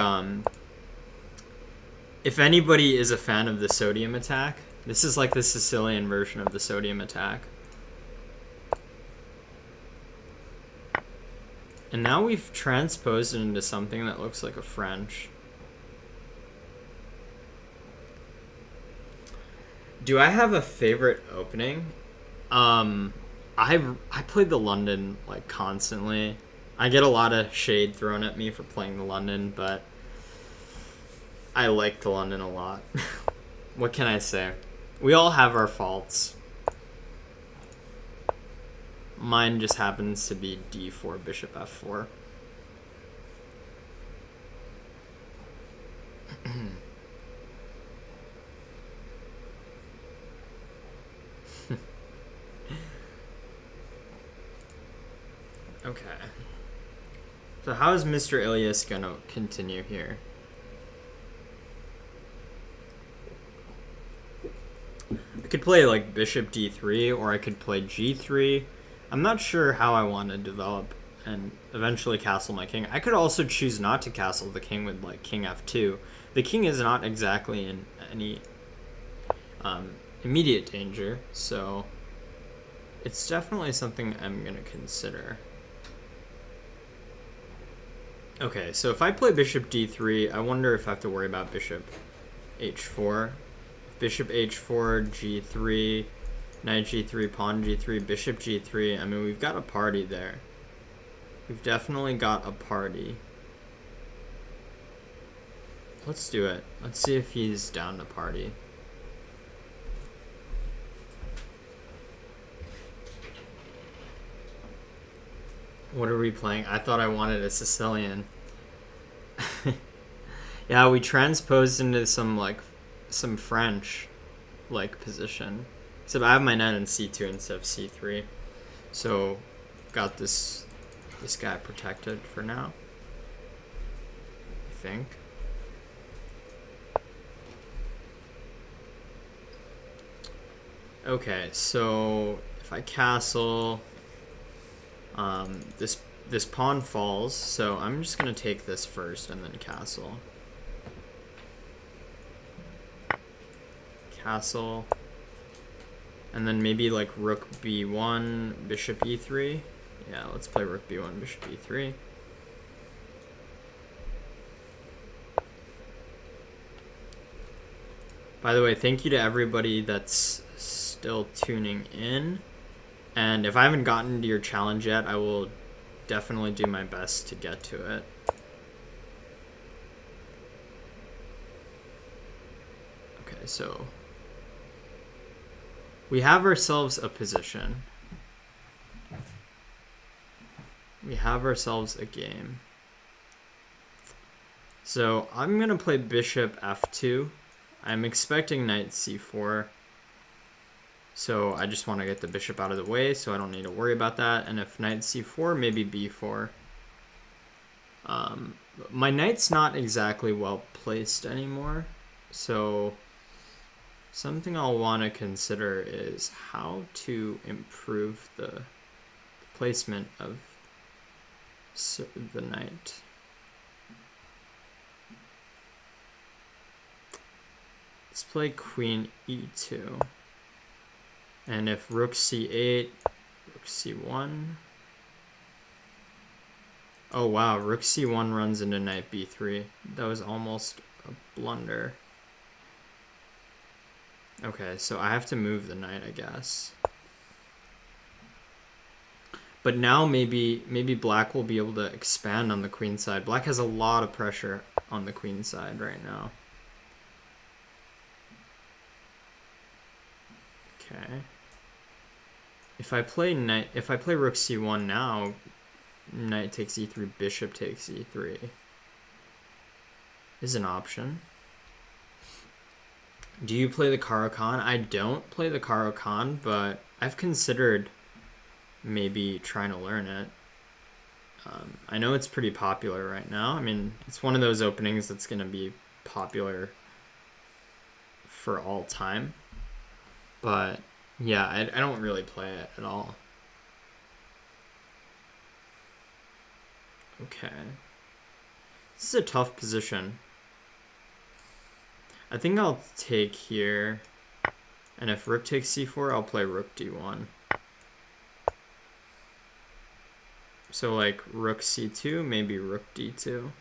if anybody is a fan of the sodium attack, this is like the Sicilian version of the sodium attack. And now we've transposed it into something that looks like a French. Do I have a favorite opening? I played the London like constantly. I get a lot of shade thrown at me for playing the London, but I like the London a lot. What can I say? We all have our faults. Mine just happens to be d4, bishop f4. Okay. So how is Mr. Ilias gonna continue here? I could play like bishop d3, or I could play g3. I'm not sure how I want to develop and eventually castle my king. I could also choose not to castle the king with like king f2. The king is not exactly in any immediate danger, so it's definitely something I'm going to consider. Okay, so if I play bishop d3, I wonder if I have to worry about bishop h4. Bishop h4, g3, knight g3, pawn g3, bishop g3. I mean, we've got a party there. We've definitely got a party. Let's do it. Let's see if he's down to party. What are we playing? I thought I wanted a Sicilian. Yeah, we transposed into some French like position. So I have my knight in c2 instead of c3. So got this guy protected for now, I think. Okay, so if I castle, this pawn falls, so I'm just gonna take this first and then castle. Castle. And then maybe like rook b1, bishop e3. Yeah, let's play rook b1, bishop e3. By the way, thank you to everybody that's still tuning in. And if I haven't gotten to your challenge yet, I will definitely do my best to get to it. Okay, so we have ourselves a position. We have ourselves a game. So I'm going to play bishop f2. I'm expecting knight c4. So I just want to get the bishop out of the way so I don't need to worry about that. And if knight c4, maybe b4. My knight's not exactly well placed anymore. So something I'll want to consider is how to improve the placement of the knight. Let's play queen e2. And if rook c8, rook c1. Oh wow, rook c1 runs into knight b3. That was almost a blunder. Okay, so I have to move the knight, I guess. But now maybe black will be able to expand on the queen side. Black has a lot of pressure on the queen side right now. Okay. If I play rook c1 now, knight takes e3, bishop takes e3 is an option. Do you play the Caro-Kann? I don't play the Caro-Kann, but I've considered maybe trying to learn it. I know it's pretty popular right now. I mean, it's one of those openings that's going to be popular for all time. But yeah, I don't really play it at all. Okay. This is a tough position. I think I'll take here. And if rook takes c4, I'll play rook d1. So like rook c2, maybe rook d2.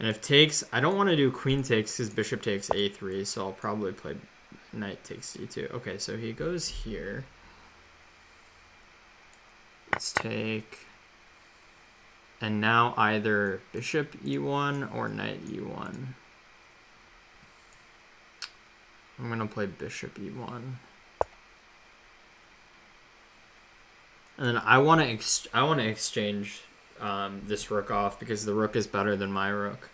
And if takes, I don't want to do queen takes because bishop takes a3, so I'll probably play knight takes d2. Okay, so he goes here. Let's take, and now either bishop e1 or knight e1. I'm gonna play bishop e1. And then I want to exchange this rook off because the rook is better than my rook.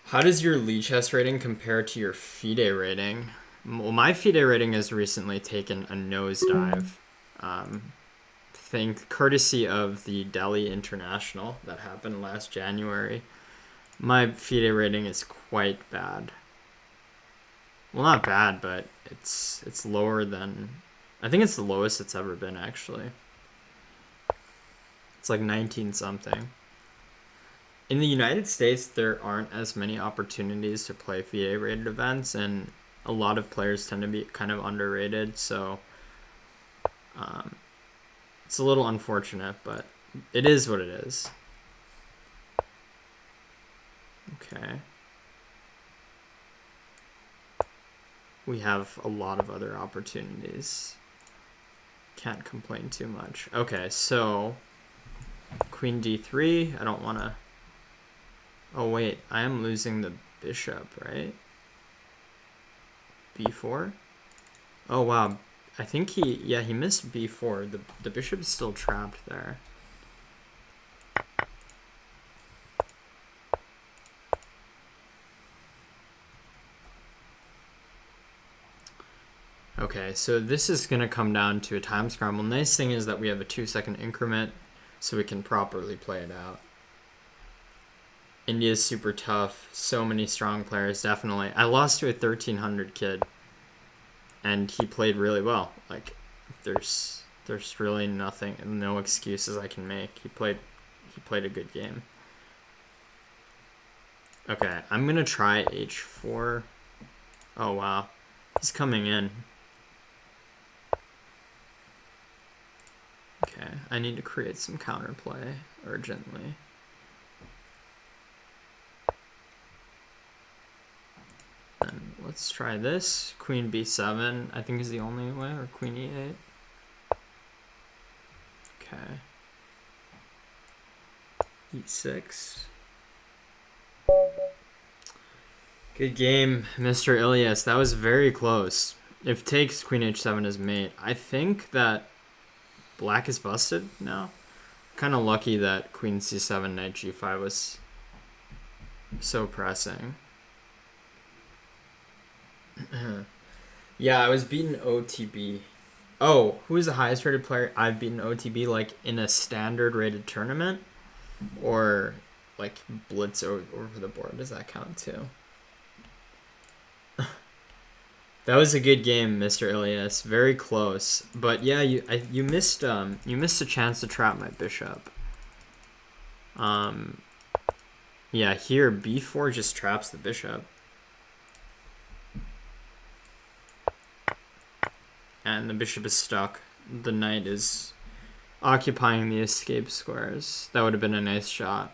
How does your Lichess rating compare to your FIDE rating? Well, my FIDE rating has recently taken a nosedive. Courtesy of the Delhi International that happened last January. My FIDE rating is quite bad. Well, not bad, but it's lower than, I think it's the lowest it's ever been, actually. It's like 19 something. In the United States, there aren't as many opportunities to play FIDE rated events, and a lot of players tend to be kind of underrated, so it's a little unfortunate, but it is what it is. Okay. We have a lot of other opportunities. Can't complain too much. Okay, so queen d3. I don't want to... Oh, wait. I am losing the bishop, right? b4? Oh, wow. I think he missed b4. The bishop is still trapped there. Okay, so this is going to come down to a time scramble. Nice thing is that we have a 2-second increment, so we can properly play it out. India's super tough. So many strong players, definitely. I lost to a 1300 kid, and he played really well. Like, there's really no excuses I can make. He played a good game. Okay, I'm gonna try h4. Oh wow, he's coming in. Okay, I need to create some counterplay urgently. And let's try this. Queen b7, I think is the only way, or queen e8. Okay. e6. Good game, Mr. Ilyas. That was very close. If takes queen h7 is mate, I think that black is busted now. Kind of lucky that queen c7, knight g5 was so pressing. Yeah, I was beaten OTB. Oh, who is the highest rated player I've beaten OTB, like in a standard rated tournament? Or like Blitz over the board? Does that count too? That was a good game, Mr. Ilyas. Very close. But yeah, you missed a chance to trap my bishop. Yeah, here b4 just traps the bishop. And the bishop is stuck. The knight is occupying the escape squares. That would have been a nice shot.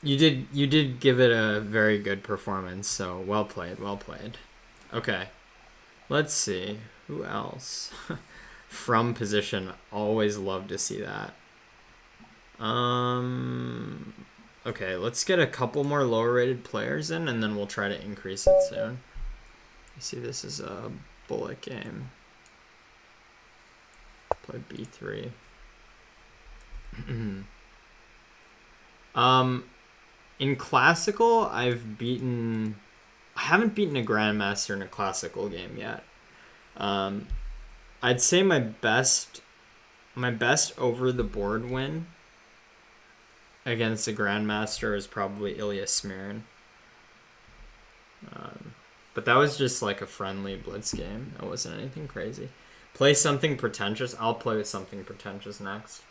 You did give it a very good performance, so well played, well played. Okay. Let's see. Who else? From position. Always love to see that. Okay, let's get a couple more lower rated players in and then we'll try to increase it soon. You see, this is a bullet game. Play B3. In classical, I haven't beaten a grandmaster in a classical game yet. I'd say my best over the board win against a grandmaster is probably Ilya Smirin. But that was just like a friendly blitz game. It wasn't anything crazy. Play something pretentious. I'll play with something pretentious next.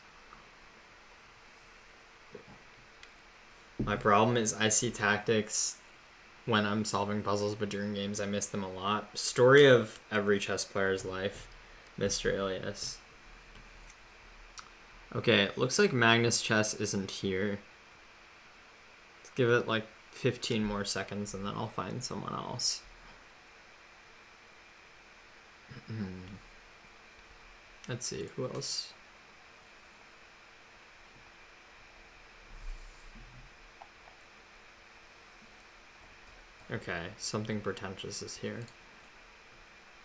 My problem is I see tactics when I'm solving puzzles, but during games I miss them a lot. Story of every chess player's life, Mr. Ilias. Okay, it looks like Magnus Chess isn't here. Let's give it like 15 more seconds and then I'll find someone else. Let's see, who else? Okay, something pretentious is here.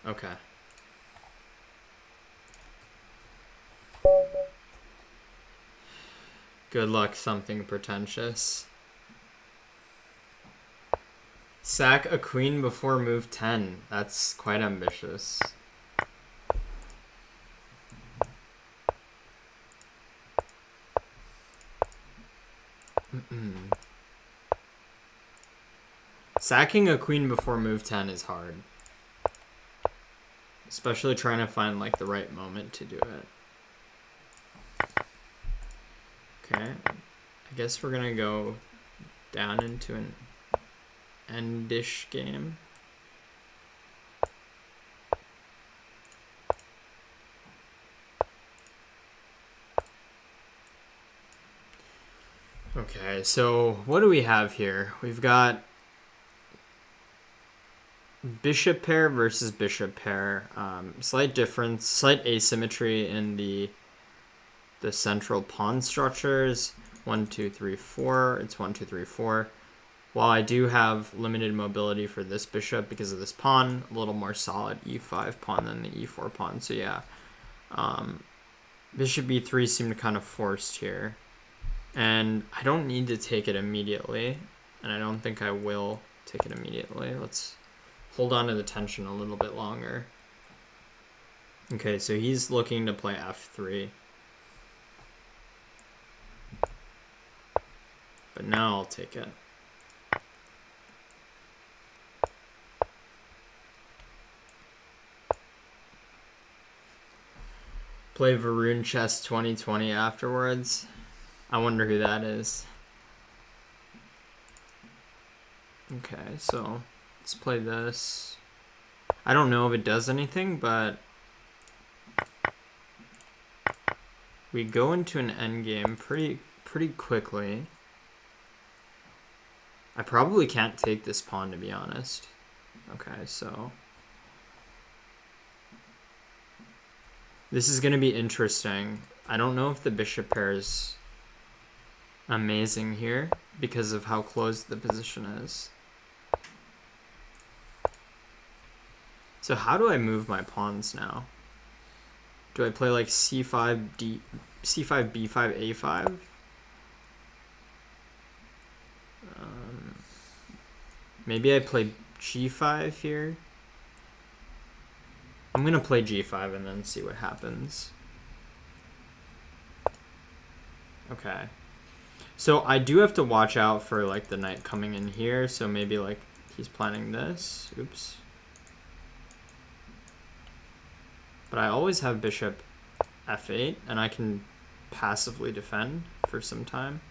Okay. Good luck, something pretentious. Sack a queen before move 10. That's quite ambitious. Sacking a queen before move 10 is hard. Especially trying to find like the right moment to do it. Okay. I guess we're gonna go down into an endish game. Okay, so what do we have here? We've got bishop pair versus bishop pair. Slight difference, slight asymmetry in the central pawn structures. 1, 2, 3, 4. It's 1, 2, 3, 4. While I do have limited mobility for this bishop because of this pawn, a little more solid e5 pawn than the e4 pawn. So yeah, bishop e3 seemed kind of forced here. And I don't need to take it immediately, and I don't think I will take it immediately. Let's hold on to the tension a little bit longer. Okay, so he's looking to play f3. But now I'll take it. Play Varun Chess 2020 afterwards. I wonder who that is. Okay, so let's play this. I don't know if it does anything, but we go into an endgame pretty quickly. I probably can't take this pawn, to be honest. Okay, so this is going to be interesting. I don't know if the bishop pair is amazing here because of how close the position is. So how do I move my pawns now? Do I play like c5, c5, b5, a5? Maybe I play g5 here. I'm gonna play g5 and then see what happens. Okay. So I do have to watch out for like the knight coming in here. So maybe like he's planning this. Oops. But I always have bishop f8 and I can passively defend for some time.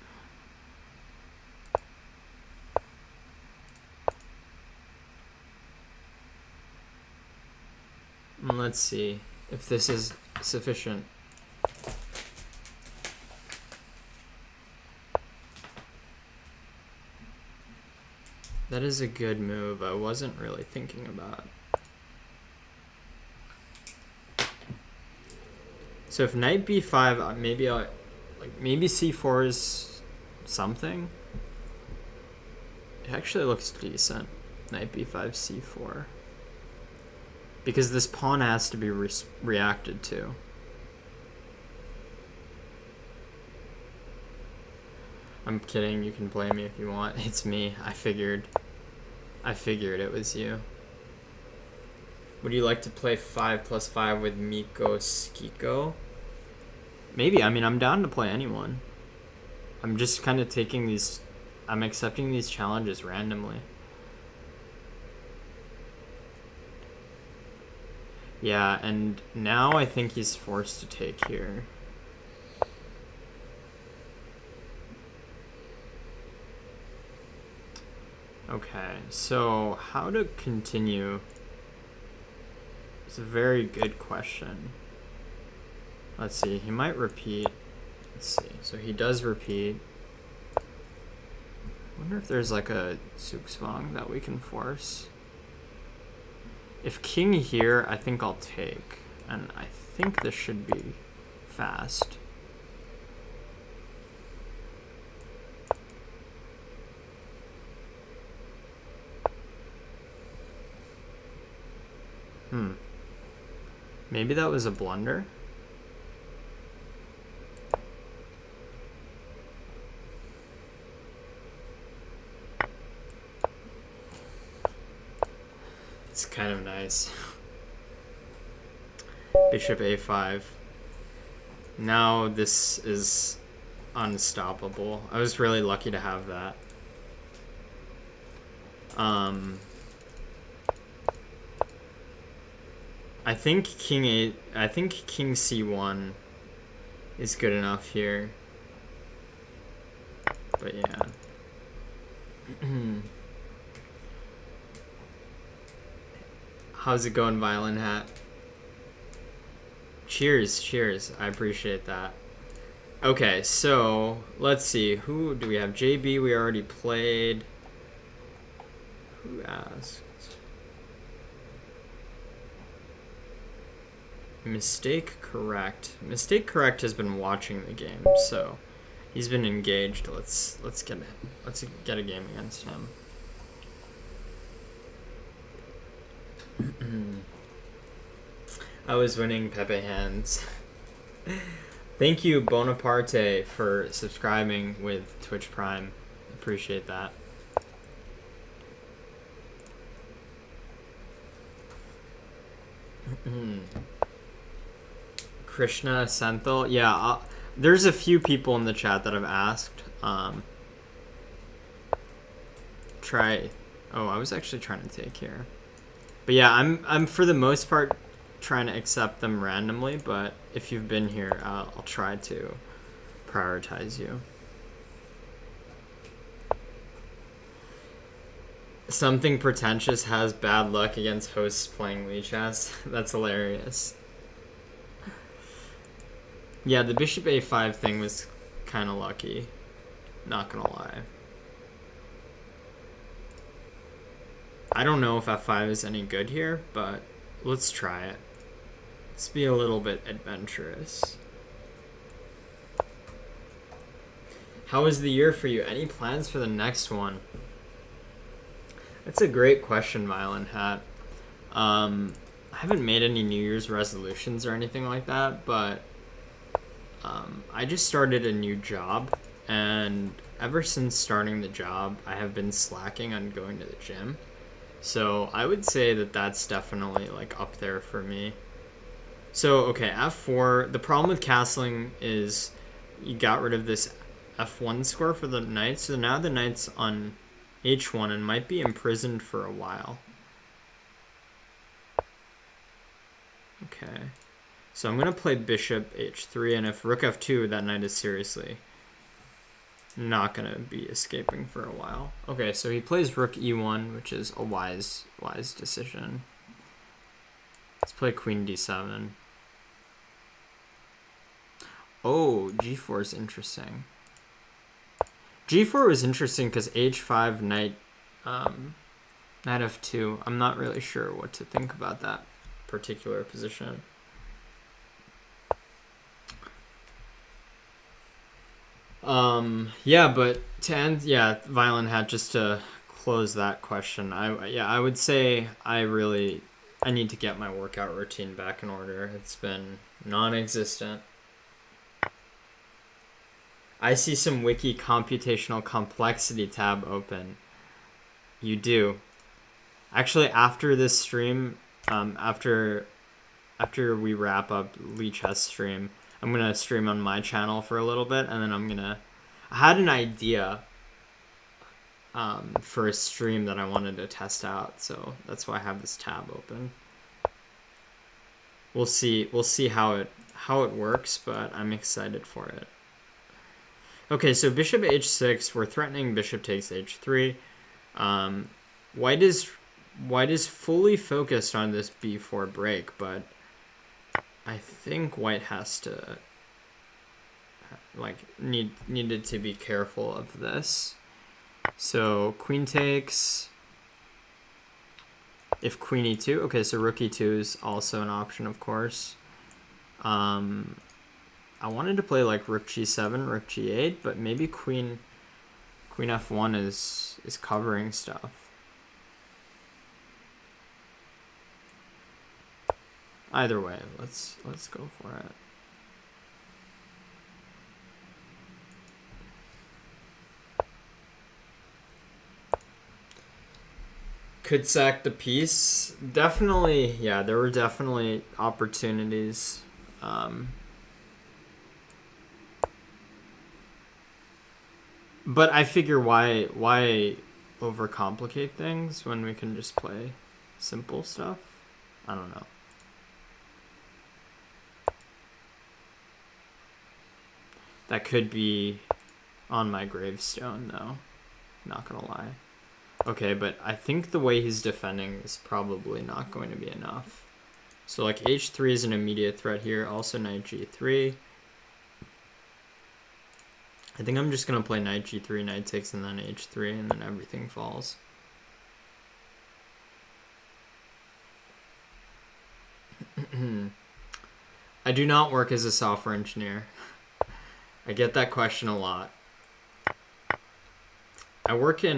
And let's see if this is sufficient. That is a good move. I wasn't really thinking about. So if knight b5, maybe I'll maybe c4 is something. It actually looks decent. Knight b5, c4. Because this pawn has to be reacted to. I'm kidding. You can blame me if you want. It's me. I figured it was you. Would you like to play 5+5 with Miko Skiko? Maybe. I mean, I'm down to play anyone. I'm just kind of taking these... I'm accepting these challenges randomly. Yeah, and now I think he's forced to take here. Okay, so how to continue? It's a very good question. Let's see, he might repeat. Let's see, so he does repeat. I wonder if there's like a Zugzwang that we can force. If king here, I think I'll take. And I think this should be fast. Maybe that was a blunder. It's kind of nice. Bishop a5. Now this is unstoppable. I was really lucky to have that. I think king c1 is good enough here. But yeah. How's it going, Violin Hat? Cheers, cheers. I appreciate that. Okay, so let's see. Who do we have? JB we already played. Who asked? Mistake Correct. Mistake Correct has been watching the game, so he's been engaged. Let's get a game against him. I was winning Pepe hands. Thank you, Bonaparte, for subscribing with Twitch Prime. Appreciate that. Krishna Senthil. Yeah, there's a few people in the chat that have asked. Oh, I was actually trying to take here. But yeah, I'm for the most part trying to accept them randomly, but if you've been here, I'll try to prioritize you. Something Pretentious has bad luck against hosts playing Lichess. That's hilarious. Yeah, the bishop a5 thing was kind of lucky. Not gonna lie. I don't know if f5 is any good here, but let's try it. Let's be a little bit adventurous. How was the year for you? Any plans for the next one? That's a great question, Violin Hat. I haven't made any New Year's resolutions or anything like that, but I just started a new job, and ever since starting the job, I have been slacking on going to the gym. So I would say that that's definitely like up there for me. So, okay, f4. The problem with castling is you got rid of this f1 square for the knight, so now the knight's on h1 and might be imprisoned for a while. Okay. So I'm going to play bishop h3, and if rook f2, that knight is seriously not going to be escaping for a while. Okay, so he plays rook e1, which is a wise decision. Let's play queen d7. Oh, g4 is interesting. g4 was interesting because h5 knight Knight f2. I'm not really sure what to think about that particular position. Yeah, but to end, yeah, Violent Hat, just to close that question, I would say I need to get my workout routine back in order. It's been non-existent. I see some wiki computational complexity tab open. You do. Actually, after this stream, after we wrap up Lichess stream, I'm gonna stream on my channel for a little bit, and then I had an idea for a stream that I wanted to test out, so that's why I have this tab open. We'll see how it works, but I'm excited for it. Okay, so bishop h6, we're threatening bishop takes h3. White is fully focused on this b4 break, but I think white has to needed to be careful of this. So queen takes. If queen e2, okay, so rook e2 is also an option, of course. I wanted to play like rook g7, rook g8, but maybe queen f1 is covering stuff. Either way, let's go for it. Could sack the piece. Definitely, yeah, there were definitely opportunities. But I figure why overcomplicate things when we can just play simple stuff? I don't know. That could be on my gravestone, though. Not gonna lie. Okay, but I think the way he's defending is probably not going to be enough. So like h3 is an immediate threat here. Also knight g3. I think I'm just going to play knight g3, knight takes, and then h3, and then everything falls. I do not work as a software engineer. I get that question a lot. I work at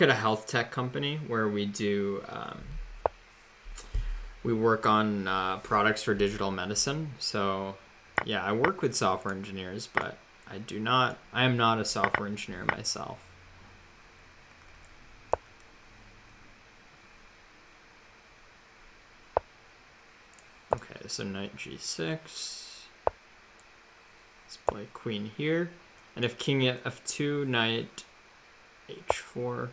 a health tech company where we work on products for digital medicine. So yeah, I work with software engineers, but I am not a software engineer myself. Okay, so knight g6. Let's play queen here. And if king at f2, knight h4.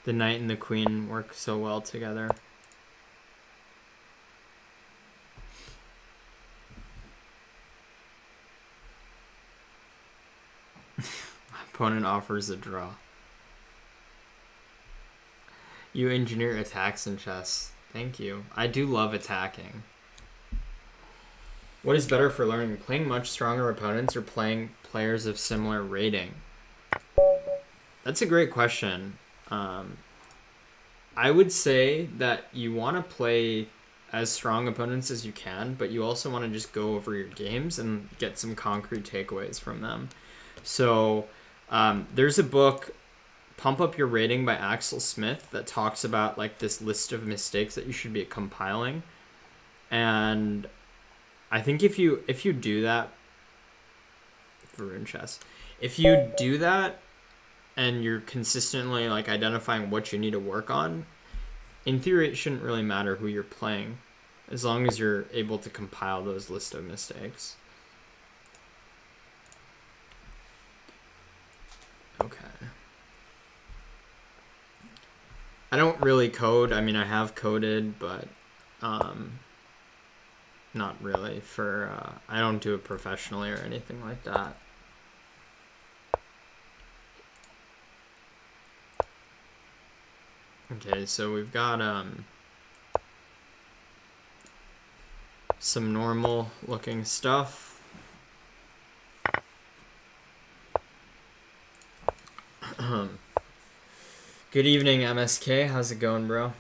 The knight and the queen work so well together. My opponent offers a draw. You engineer attacks in chess. Thank you. I do love attacking. What is better for learning? Playing much stronger opponents or playing players of similar rating? That's a great question. I would say that you want to play as strong opponents as you can, but you also want to just go over your games and get some concrete takeaways from them. So there's a book, Pump Up Your Rating by Axel Smith, that talks about like this list of mistakes that you should be compiling. And I think if you do that for Rune Chess, if you do that and you're consistently like identifying what you need to work on, in theory it shouldn't really matter who you're playing, as long as you're able to compile those list of mistakes. Okay. I don't really code. I mean, I have coded, but not not really. I don't do it professionally or anything like that. Okay, so we've got some normal looking stuff. Good evening, MSK. How's it going, bro?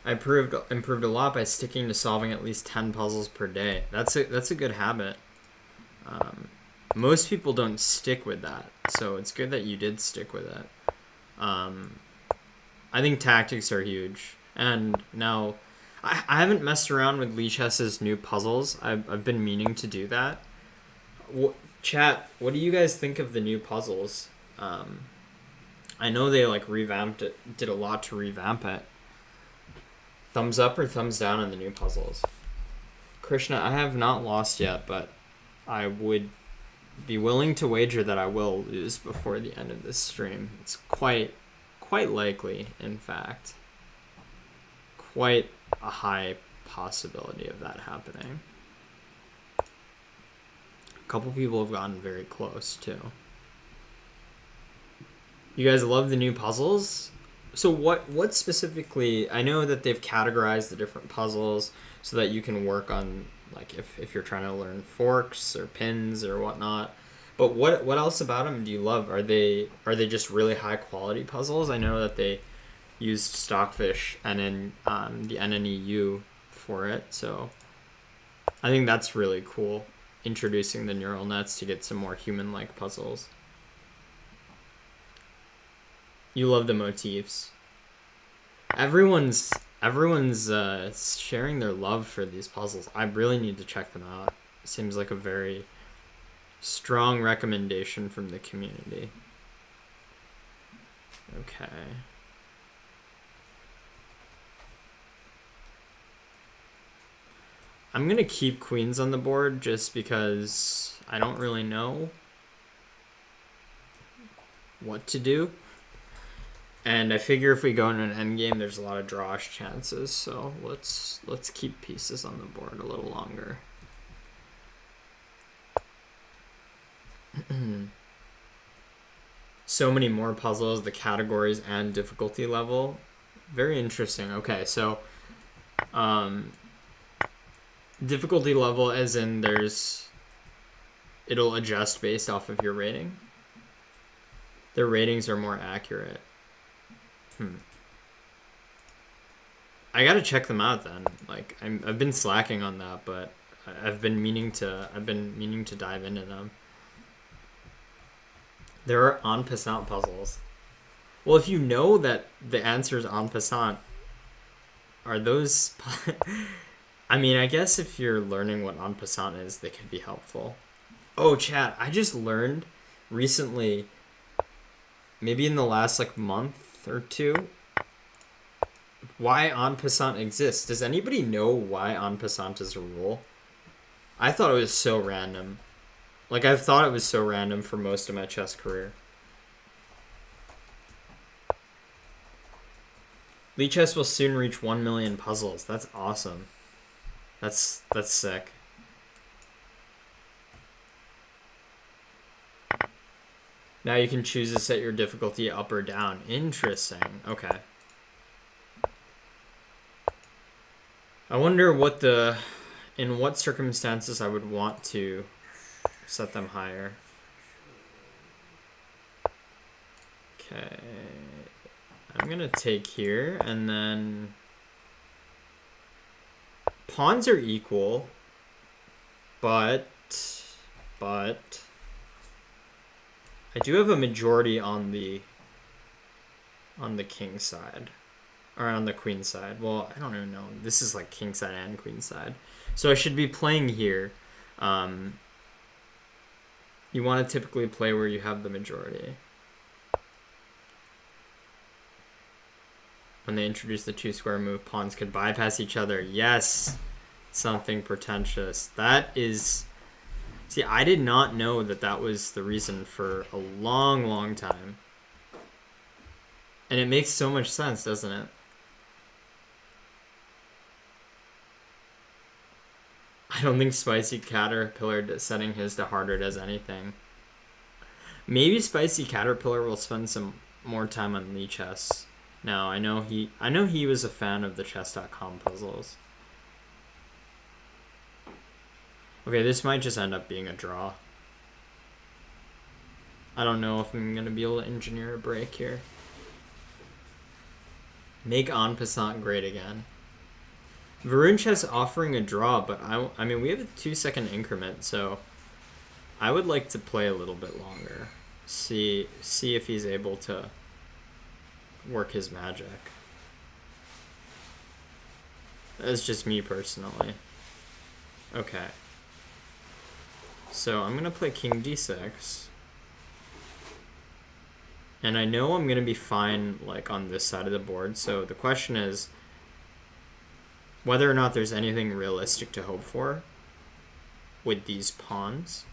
I improved a lot by sticking to solving at least 10 puzzles per day. That's a good habit. Most people don't stick with that, so it's good that you did stick with it. I think tactics are huge. And now, I haven't messed around with Lichess's new puzzles. I've been meaning to do that. Chat, what do you guys think of the new puzzles? I know they like revamped it, did a lot to revamp it. Thumbs up or thumbs down on the new puzzles? Krishna, I have not lost yet, but I would be willing to wager that I will lose before the end of this stream. It's quite likely, in fact. Quite a high possibility of that happening. A couple people have gotten very close, too. You guys love the new puzzles? So what specifically, I know that they've categorized the different puzzles so that you can work on, like, if you're trying to learn forks or pins or whatnot. But what else about them do you love? Are they just really high quality puzzles? I know that they used Stockfish and then the NNEU for it, so I think that's really cool, introducing the neural nets to get some more human-like puzzles. You love the motifs. Everyone's sharing their love for these puzzles. I really need to check them out. It seems like a very strong recommendation from the community. Okay. I'm gonna keep queens on the board just because I don't really know what to do. And I figure if we go in an endgame, there's a lot of drawish chances, so let's keep pieces on the board a little longer. So many more puzzles, the categories and difficulty level. Very interesting. Okay, so difficulty level as in it'll adjust based off of your rating. Their ratings are more accurate. I gotta check them out then. Like I've been slacking on that, but I've been meaning to dive into them. There are en passant puzzles. Well, if you know that the answer is en passant, are those? I mean, I guess if you're learning what en passant is, they could be helpful. Oh, chat! I just learned recently, maybe in the last like month or two, why en passant exists. Does anybody know why en passant is a rule? I thought it was so random. Like, I've thought it was so random for most of my chess career. Lichess will soon reach 1 million puzzles. That's awesome. That's sick. Now you can choose to set your difficulty up or down. Interesting. Okay. I wonder in what circumstances I would want to set them higher. Okay. I'm gonna take here and then pawns are equal, but I do have a majority on the king side. Or on the queen side. Well, I don't even know. This is like king side and queen side. So I should be playing here. You want to typically play where you have the majority. When they introduced the two-square move, pawns could bypass each other. Yes! Something pretentious. That is... See, I did not know that was the reason for a long, long time. And it makes so much sense, doesn't it? I don't think Spicy Caterpillar setting his to harder does anything. Maybe Spicy Caterpillar will spend some more time on Lichess. No, I know he was a fan of the chess.com puzzles. Okay, this might just end up being a draw. I don't know if I'm gonna be able to engineer a break here. Make en passant great again. Varun Chess offering a draw, but I mean we have a 2-second increment, so I would like to play a little bit longer. See if he's able to work his magic. That's just me personally. Okay. So I'm gonna play King D6. And I know I'm gonna be fine like on this side of the board, so the question is whether or not there's anything realistic to hope for with these pawns.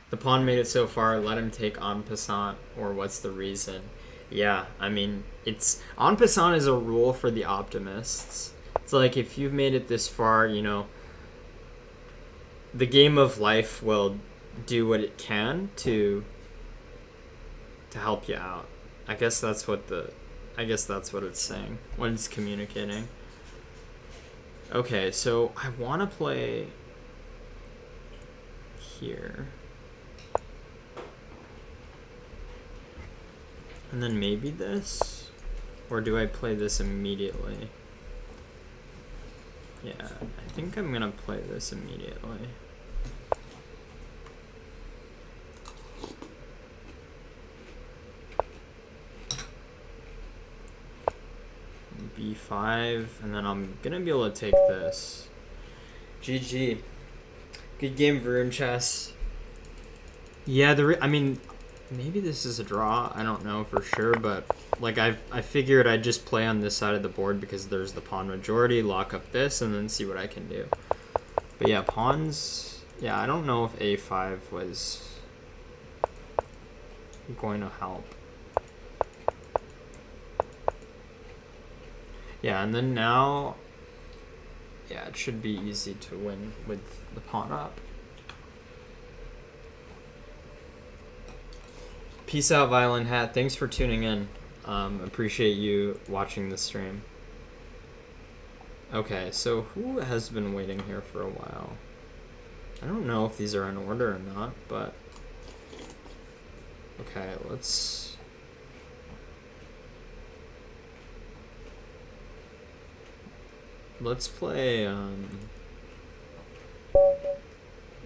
The pawn made it so far, let him take en passant, or what's the reason? Yeah, I mean, it's en passant is a rule for the optimists. It's like if you've made it this far, you know, the game of life will do what it can to help you out. I guess that's what it's saying when it's communicating. Okay, so I want to play here. And then maybe this? Or do I play this immediately? Yeah, I think I'm gonna play this immediately. B5, and then I'm gonna be able to take this. GG. Good game, Varun Chess. Yeah, I mean, maybe this is a draw. I don't know for sure, but like I figured I'd just play on this side of the board because there's the pawn majority, lock up this, and then see what I can do. But yeah, pawns. Yeah, I don't know if A5 was going to help. Yeah, and then now, yeah, it should be easy to win with the pawn up. Peace out, Violent Hat. Thanks for tuning in. Appreciate you watching the stream. Okay, so who has been waiting here for a while? I don't know if these are in order or not, but okay, let's play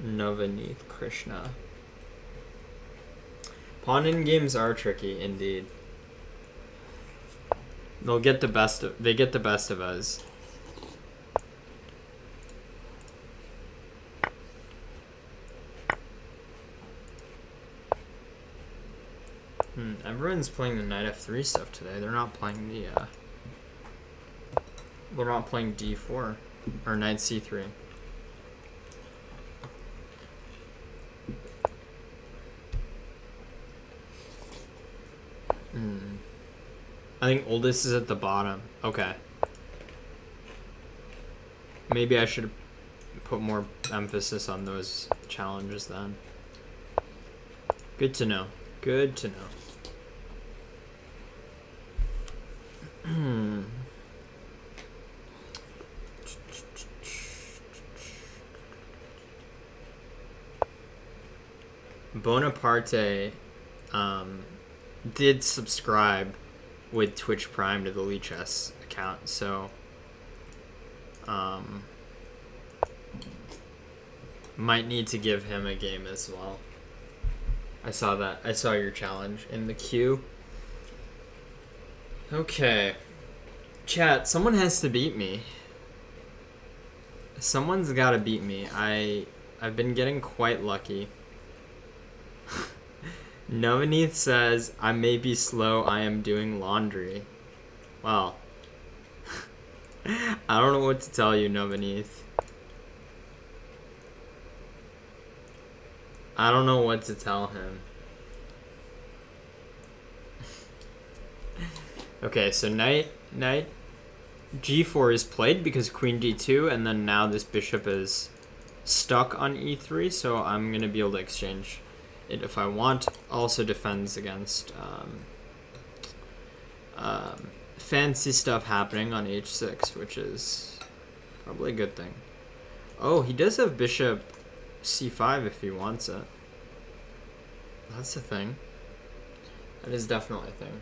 Navaneeth Krishna. Pawn in games are tricky indeed. They get the best of us. Everyone's playing the knight f3 stuff today. They're not playing the they're not playing d4 or knight c3. I think oldest is at the bottom. Okay. Maybe I should put more emphasis on those challenges then. Good to know. Good to know. Bonaparte did subscribe with Twitch Prime to the Lichess account, so might need to give him a game as well. I saw that. I saw your challenge in the queue. Okay. Chat, someone has to beat me. Someone's got to beat me. I've been getting quite lucky. Navaneeth says, I may be slow, I am doing laundry. Well, I don't know what to tell you, Navaneeth. I don't know what to tell him. Okay, so knight g4 is played because queen d2, and then now this bishop is stuck on e3, so I'm going to be able to exchange it if I want. Also defends against fancy stuff happening on h6, which is probably a good thing. Oh, he does have bishop c5 if he wants it. That's the thing. That is definitely a thing.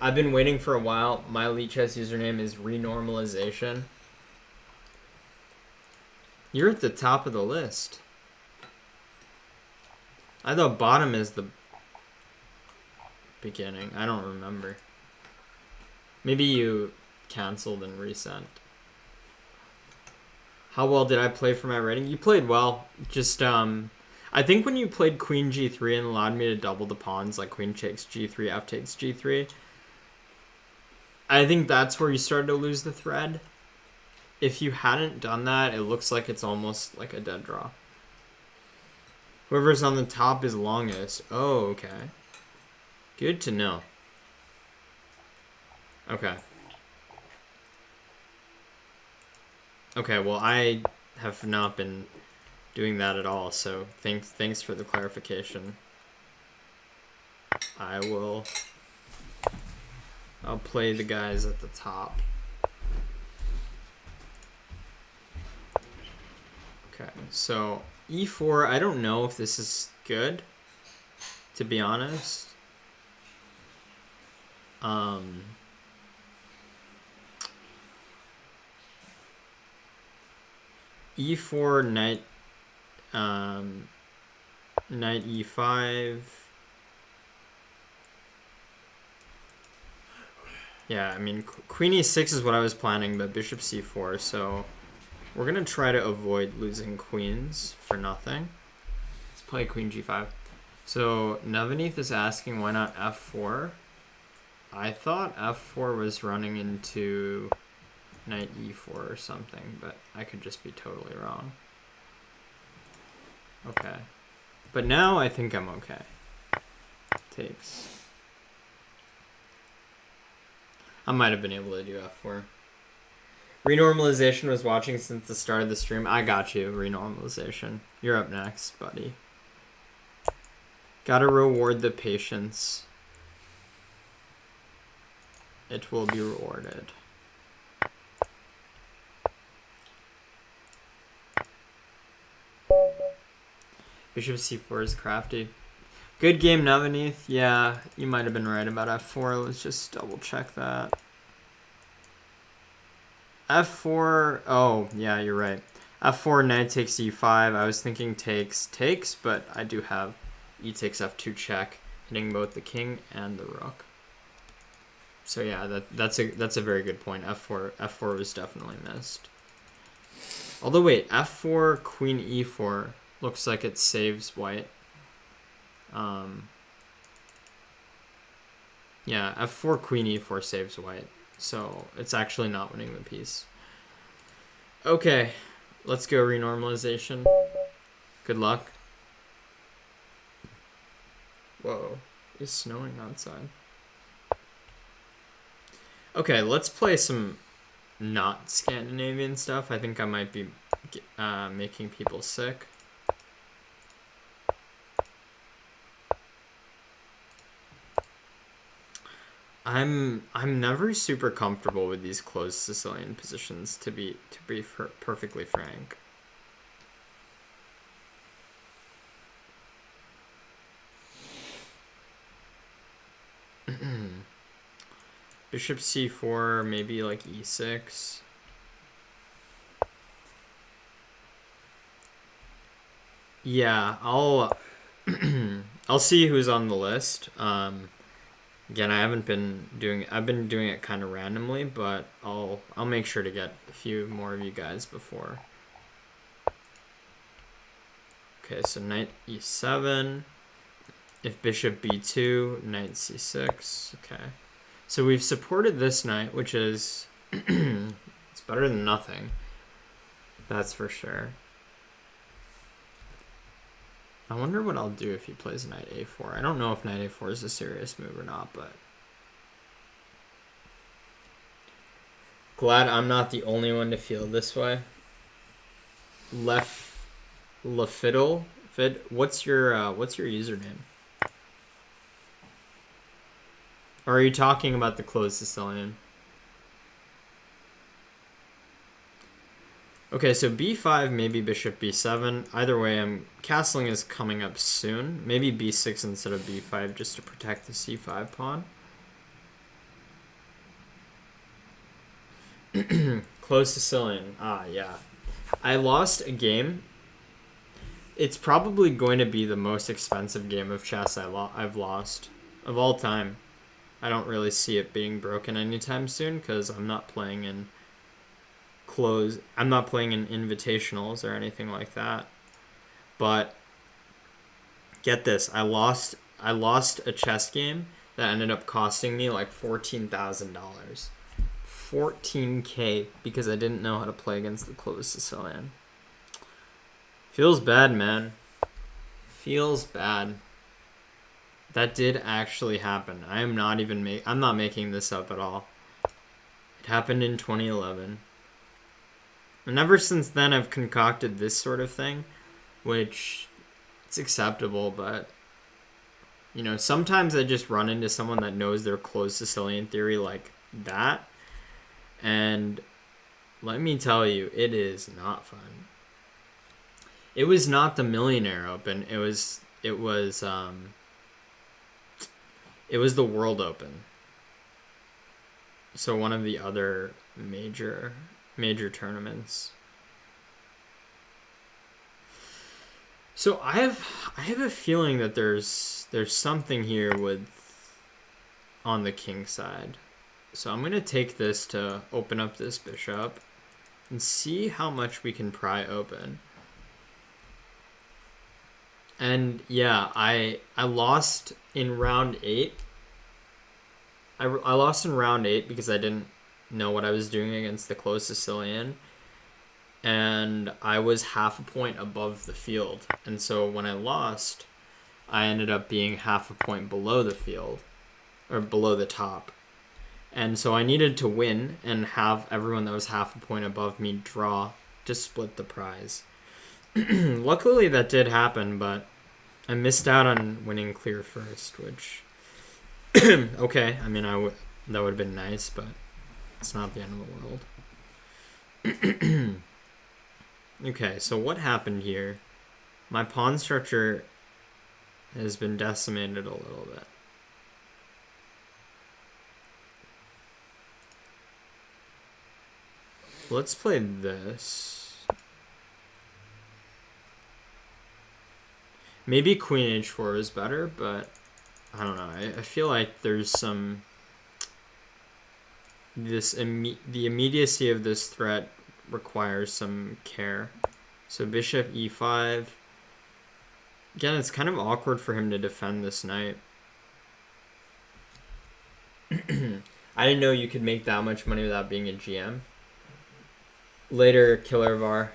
I've been waiting for a while. My Lichess username is renormalization. You're at the top of the list. I thought bottom is the beginning. I don't remember. Maybe you canceled and resent. How well did I play for my rating? You played well. Just, I think when you played queen g3 and allowed me to double the pawns, like queen takes g3, f takes g3, I think that's where you started to lose the thread. If you hadn't done that, it looks like it's almost like a dead draw. Whoever's on the top is longest. Oh, okay. Good to know. Okay. Okay, well, I have not been doing that at all, so thanks for the clarification. I'll play the guys at the top. Okay, so e4, I don't know if this is good, to be honest. E4, knight e5. Yeah, I mean, queen e6 is what I was planning, but bishop c4, so we're going to try to avoid losing queens for nothing. Let's play queen g5. So Navaneeth is asking why not f4. I thought f4 was running into knight e4 or something, but I could just be totally wrong. Okay. But now I think I'm okay. Takes. I might have been able to do f4. Renormalization was watching since the start of the stream. I got you, Renormalization. You're up next, buddy. Gotta reward the patience. It will be rewarded. Bishop c4 is crafty. Good game, Navaneeth. Yeah, you might have been right about f4. Let's just double check that. f4. Oh, yeah, you're right. f4, knight takes e5. I was thinking takes, but I do have e takes f2 check, hitting both the king and the rook. So yeah, that's a very good point. f4 was definitely missed. Although wait, f4 queen e4 looks like it saves white. Yeah, f4 queen e4 saves white, so it's actually not winning the piece. Okay, let's go renormalization. Good luck. Whoa, it's snowing outside. Okay, let's play some not Scandinavian stuff. I think I might be making people sick. I'm never super comfortable with these closed Sicilian positions, to be perfectly frank. Bishop c4, maybe like e6. Yeah, I'll see who's on the list. Again, I've been doing it kind of randomly, but I'll make sure to get a few more of you guys before. Okay, so knight e7. If bishop b2, knight c6. Okay. So we've supported this knight, which is it's better than nothing. That's for sure. I wonder what I'll do if he plays knight a4. I don't know if knight a4 is a serious move or not, but Glad I'm not the only one to feel this way. Lefiddle, what's your username? Or are you talking about the closed Sicilian? Okay, so b5, maybe bishop b7. Either way, castling is coming up soon. Maybe b6 instead of b5 just to protect the c5 pawn. Closed Sicilian. Ah, yeah. I lost a game. It's probably going to be the most expensive game of chess I've lost of all time. I don't really see it being broken anytime soon because I'm not playing in invitationals or anything like that. But get this, I lost a chess game that ended up costing me like $14,000. 14K because I didn't know how to play against the closed Sicilian. Feels bad, man. Feels bad. That did actually happen. I'm not making this up at all. It happened in 2011. And ever since then I've concocted this sort of thing, which it's acceptable, but you know, sometimes I just run into someone that knows their closed Sicilian theory like that. And let me tell you, it is not fun. It was not the Millionaire Open. It was the World Open. So one of the other major tournaments. So I have a feeling that there's something here on the king side. So I'm gonna take this to open up this bishop and see how much we can pry open. And yeah, I lost in round 8. I lost in round 8 because I didn't know what I was doing against the closed Sicilian. And I was half a point above the field. And so when I lost, I ended up being half a point below the field, or below the top. And so I needed to win and have everyone that was half a point above me draw to split the prize. Luckily that did happen, but I missed out on winning clear first, which okay, I mean that would have been nice, but it's not the end of the world. Okay, so what happened here? My pawn structure has been decimated a little bit. Let's play this. Maybe queen h4 is better, but I don't know. I feel like there's some... the immediacy of this threat requires some care. So bishop e5. Again, it's kind of awkward for him to defend this knight. I didn't know you could make that much money without being a GM. Later, Killer Var.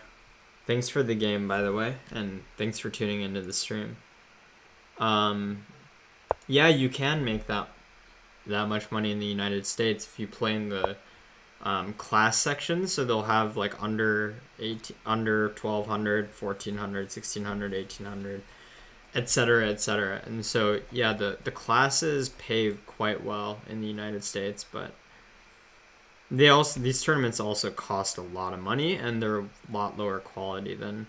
Thanks for the game, by the way, and thanks for tuning into the stream. Yeah, you can make that much money in the United States if you play in the class sections. So they'll have like under 1200, 1400, 1600, 1800, etc., etc. And so yeah, the classes pay quite well in the United States, but these tournaments also cost a lot of money, and they're a lot lower quality than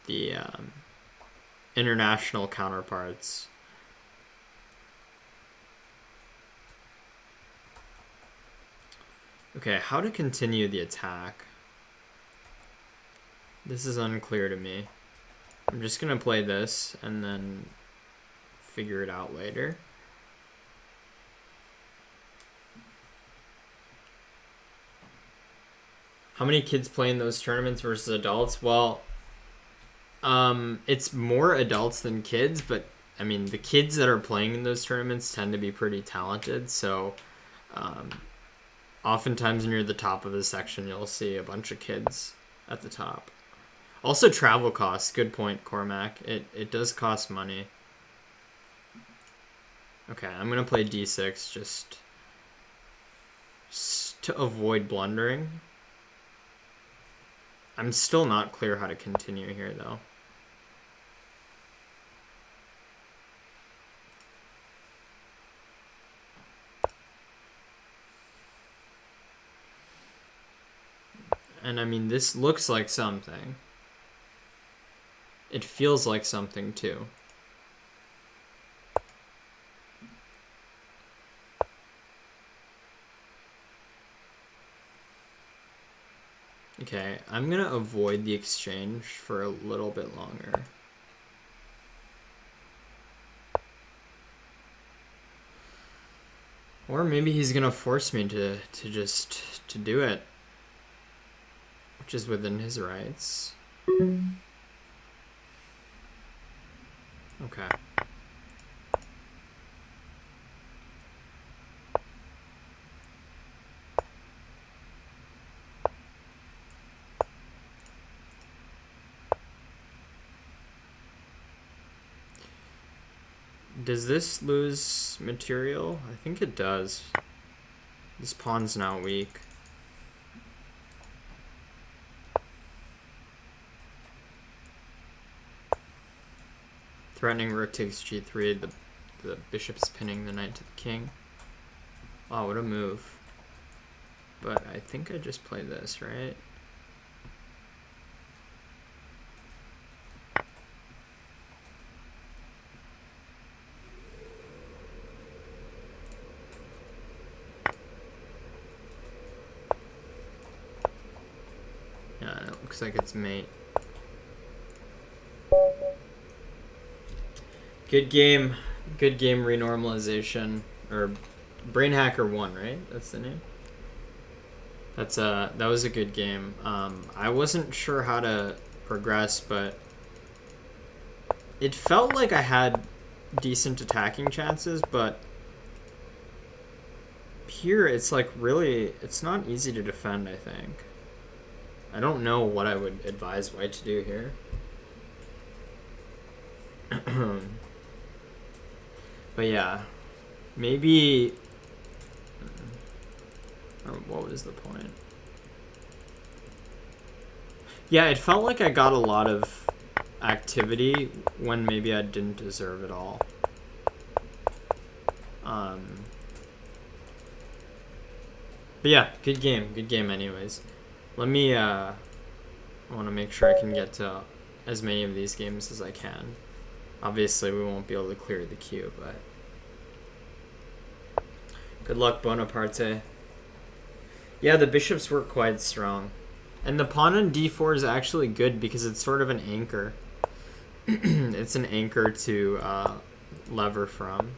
the international counterparts. Okay, how to continue the attack? This is unclear to me. I'm just gonna play this and then figure it out later. How many kids play in those tournaments versus adults? Well, it's more adults than kids, but I mean, the kids that are playing in those tournaments tend to be pretty talented, so oftentimes near the top of the section, you'll see a bunch of kids at the top. Also, travel costs. Good point, Cormac. It does cost money. Okay, I'm going to play d6, just to avoid blundering. I'm still not clear how to continue here, though. And I mean, this looks like something. It feels like something, too. Okay, I'm gonna avoid the exchange for a little bit longer. Or maybe he's gonna force me to do it, which is within his rights. Okay. Does this lose material? I think it does. This pawn's now weak. Threatening rook takes g3. The bishop's pinning the knight to the king. Wow, what a move. But I think I just play this, right? Yeah, it looks like it's mate. Good game renormalization, or Brain Hacker 1, right? That's the name. That was a good game. I wasn't sure how to progress, but it felt like I had decent attacking chances, but here it's like really, it's not easy to defend, I think. I don't know what I would advise White to do here. But yeah, maybe. What was the point? Yeah, it felt like I got a lot of activity when maybe I didn't deserve it all. But yeah, good game anyways. Let me, I want to make sure I can get to as many of these games as I can. Obviously, we won't be able to clear the queue, but good luck, Bonaparte. Yeah, the bishops were quite strong. And the pawn on d4 is actually good because it's sort of an anchor. It's an anchor to lever from.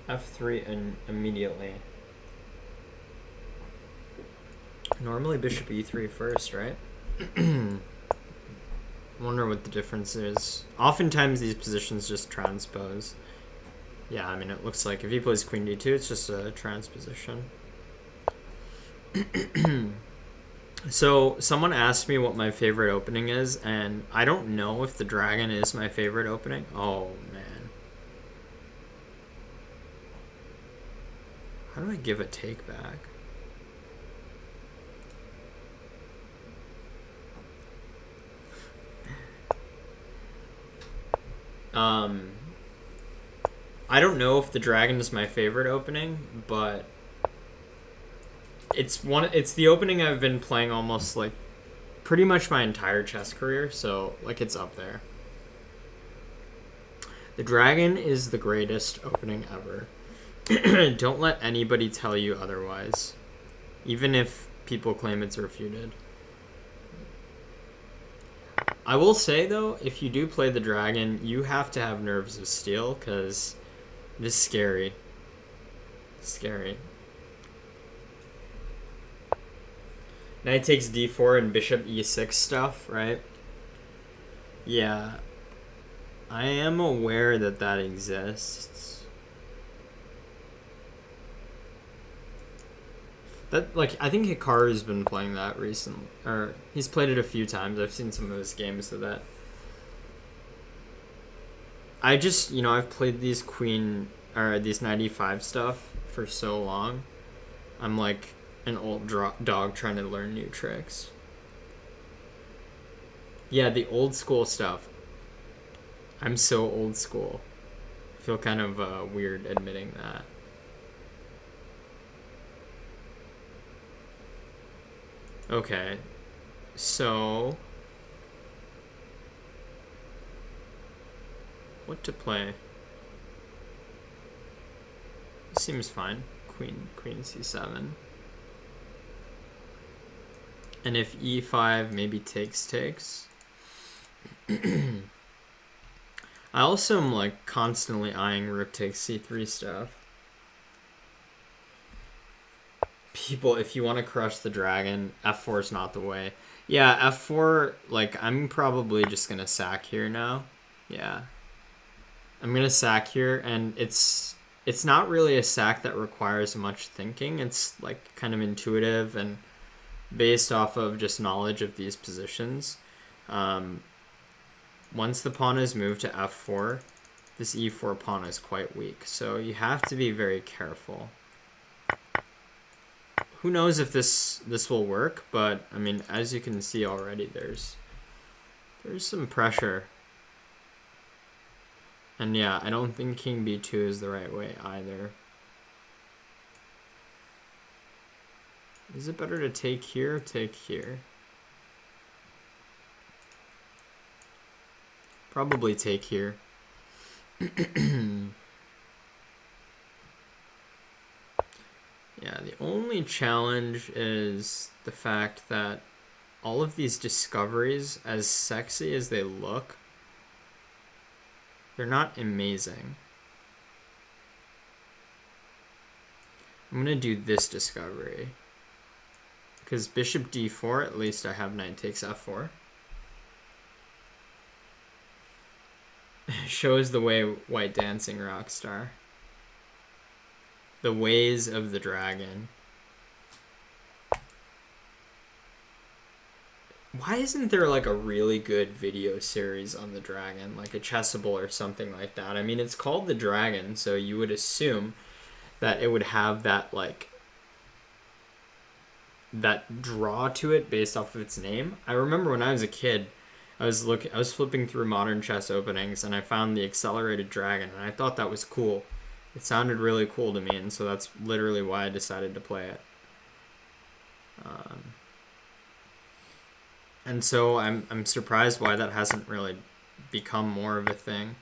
F3 and immediately. Normally bishop e3 first, right? Wonder what the difference is. Oftentimes these positions just transpose. Yeah, I mean, it looks like if he plays queen d2, it's just a transposition. So someone asked me what my favorite opening is, and I don't know if the dragon is my favorite opening. Oh, man. How do I give a take back? I don't know if the dragon is my favorite opening, but it's the opening I've been playing almost like pretty much my entire chess career, so like it's up there. The dragon is the greatest opening ever. Don't let anybody tell you otherwise, even if people claim it's refuted. I will say, though, if you do play the dragon, you have to have nerves of steel, because it is scary. It's scary. Knight takes d4 and bishop e6 stuff, right? Yeah. I am aware that that exists. That, like, I think Hikaru's been playing that recently, or he's played it a few times. I've seen some of his games of that. I just, I've played these queen or these 95 stuff for so long. I'm like an old dog trying to learn new tricks. Yeah, the old school stuff. I'm so old school. I feel kind of weird admitting that. Okay, so what to play? Seems fine. Queen c7. And if e5 maybe takes. I also am like constantly eyeing rook takes c3 stuff. People, if you want to crush the dragon, f4 is not the way. Yeah, f4, like, I'm probably just going to sack here now. Yeah. I'm going to sack here, and it's not really a sack that requires much thinking. It's, like, kind of intuitive and based off of just knowledge of these positions. Once the pawn is moved to f4, this e4 pawn is quite weak. So you have to be very careful. Who knows if this will work, but I mean, as you can see already, there's some pressure. And yeah, I don't think king b2 is the right way either. Is it better to take here or take here? Probably take here. Yeah, the only challenge is the fact that all of these discoveries, as sexy as they look, they're not amazing. I'm going to do this discovery. Because bishop d4, at least I have knight takes f4. Shows the way white dancing rockstar. The ways of the dragon. Why isn't there like a really good video series on the dragon, like a Chessable or something like that? I mean, it's called the dragon, so you would assume that it would have that like that draw to it based off of its name. I remember when I was a kid, I was flipping through modern chess openings and I found the accelerated dragon, and I thought that was cool. It sounded really cool to me, and so that's literally why I decided to play it. And so I'm surprised why that hasn't really become more of a thing.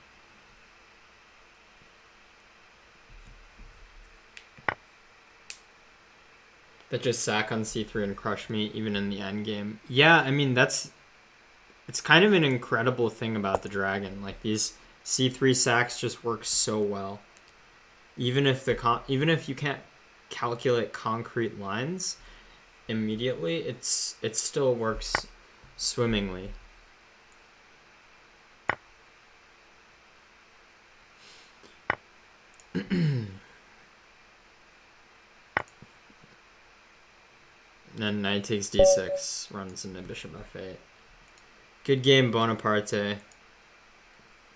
That just sack on c3 and crush me even in the endgame. Yeah, I mean, it's kind of an incredible thing about the dragon. Like, these c3 sacks just work so well. Even if you can't calculate concrete lines immediately, it still works swimmingly. Then knight takes d6, runs into bishop f8. Good game, Bonaparte.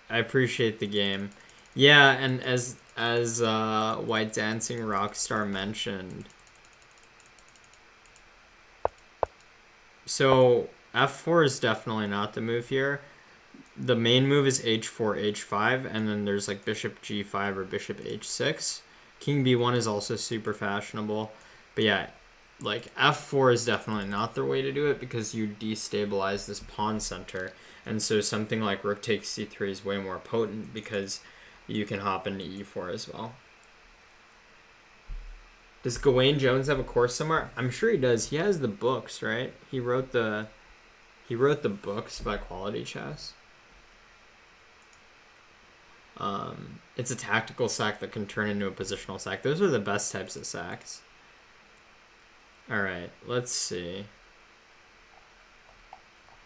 I appreciate the game. Yeah, and as White Dancing Rockstar mentioned, so f4 is definitely not the move here. The main move is h4, h5, and then there's like bishop g5 or bishop h6. King b1 is also super fashionable. But yeah, like f4 is definitely not the way to do it because you destabilize this pawn center. And so something like rook takes c3 is way more potent because you can hop into e4 as well. Does Gawain Jones have a course somewhere? I'm sure he does. He has the books, right? He wrote the books by Quality Chess. It's a tactical sack that can turn into a positional sack. Those are the best types of sacks. All right, let's see.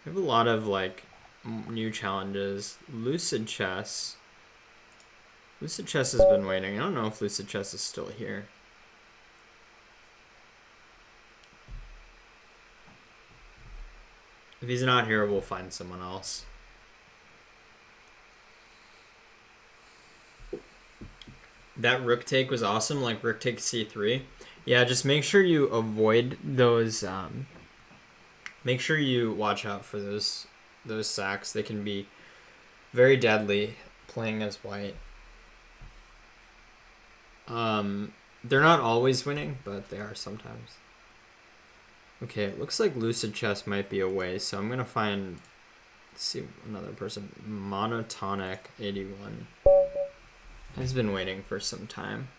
We have a lot of like new challenges. Lucid Chess. Lucid Chess has been waiting. I don't know if Lucid Chess is still here. If he's not here, we'll find someone else. That rook take was awesome, like rook take c3. Yeah, just make sure you avoid those. Make sure you watch out for those sacks. They can be very deadly playing as white. They're not always winning, but they are sometimes. Okay, it looks like Lucid Chess might be away, so I'm gonna find. Let's see another person. Monotonic 81 has been waiting for some time.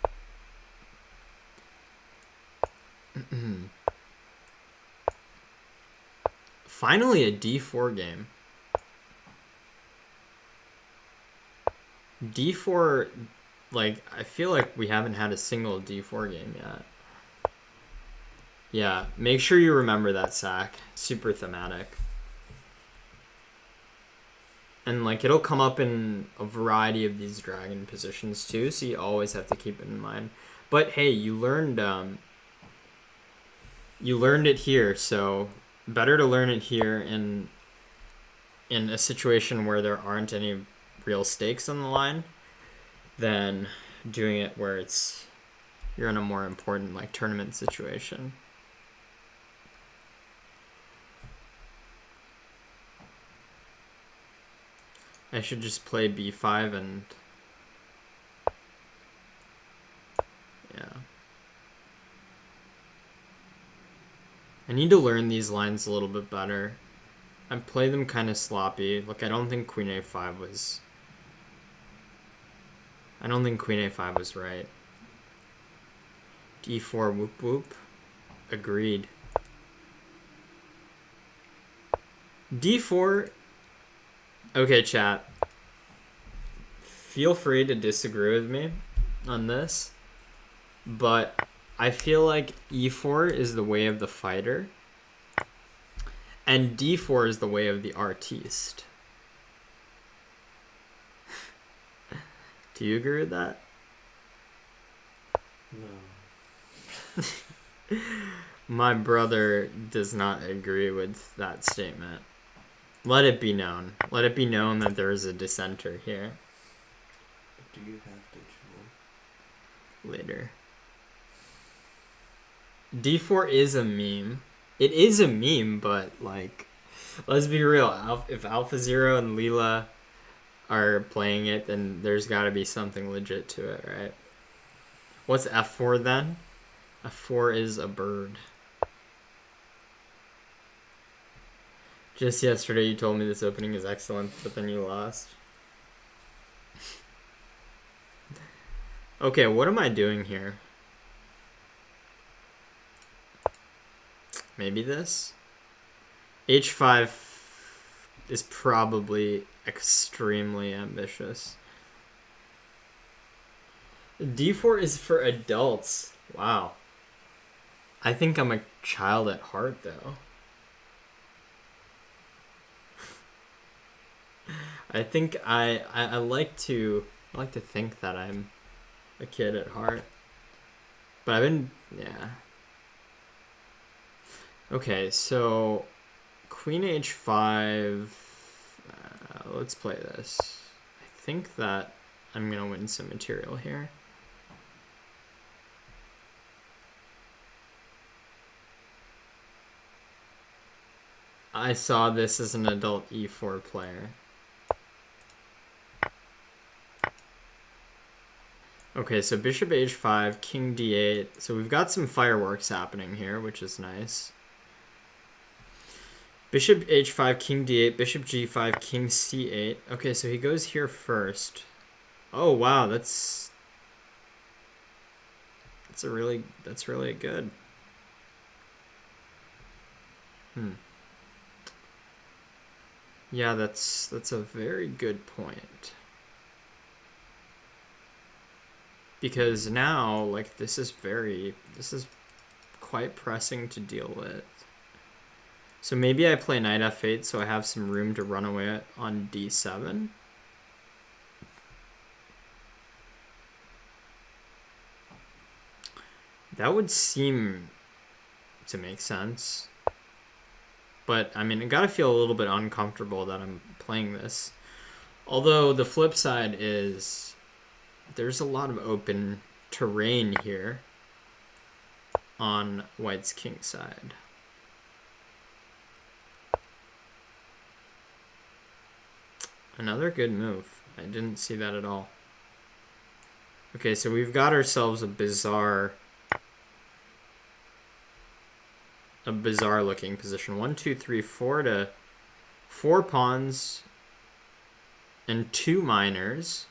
Finally, a d4 game. d4, like, I feel like we haven't had a single d4 game yet. Yeah, make sure you remember that sack. Super thematic. And, like, it'll come up in a variety of these dragon positions, too, so you always have to keep it in mind. But, hey, you learned it here, so better to learn it here in a situation where there aren't any real stakes on the line than doing it where you're in a more important, like, tournament situation. I should just play b5 and yeah. I need to learn these lines a little bit better. I play them kind of sloppy. Look, I don't think queen a5 was right. d4 whoop whoop. Agreed. d4. Okay, chat. Feel free to disagree with me on this, but I feel like e4 is the way of the fighter, and d4 is the way of the artiste. Do you agree with that? No. My brother does not agree with that statement. Let it be known. Let it be known that there is a dissenter here. Do you have to chill? Later. d4 is a meme. It is a meme, but, like, let's be real. If AlphaZero and Leela are playing it, then there's got to be something legit to it, right? What's f4 then? f4 is a bird. Just yesterday you told me this opening is excellent, but then you lost. Okay, what am I doing here? Maybe this? h5 is probably extremely ambitious. d4 is for adults. Wow. I think I'm a child at heart, though. I think I like to think that I'm a kid at heart. But yeah. Okay, so queen h5. Let's play this. I think that I'm gonna win some material here. I saw this as an adult e4 player. Okay, so bishop h5, king d8. So we've got some fireworks happening here, which is nice. Bishop h5, king d8, bishop g5, king c8. Okay, so he goes here first. Oh wow, that's really good. Yeah, that's a very good point. Because now, like, this is quite pressing to deal with. So maybe I play knight f8 so I have some room to run away on d7. That would seem to make sense. But, I mean, I gotta feel a little bit uncomfortable that I'm playing this. Although, the flip side is there's a lot of open terrain here on white's king side. Another good move. I didn't see that at all. Okay, so we've got ourselves a bizarre looking position. 1, 2, 3, 4 to 4 pawns and 2 minors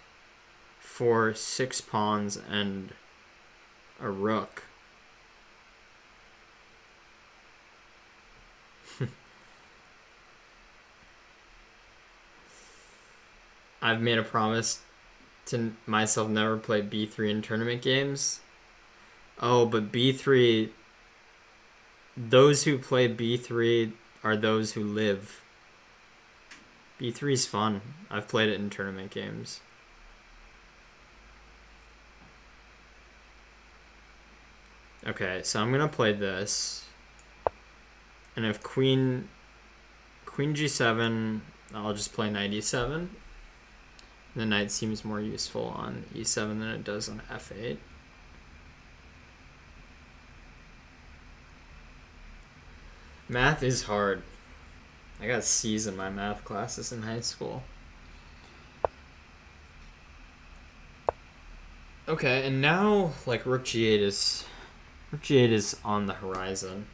for 6 pawns and a rook. I've made a promise to myself never play b3 in tournament games. Oh, but b3, those who play b3 are those who live. b3 is fun. I've played it in tournament games. Okay, so I'm gonna play this, and if queen g7, I'll just play knight e7. The knight seems more useful on e7 than it does on f8. Math is hard. I got C's in my math classes in high school. Okay, and now like rook g8 is on the horizon.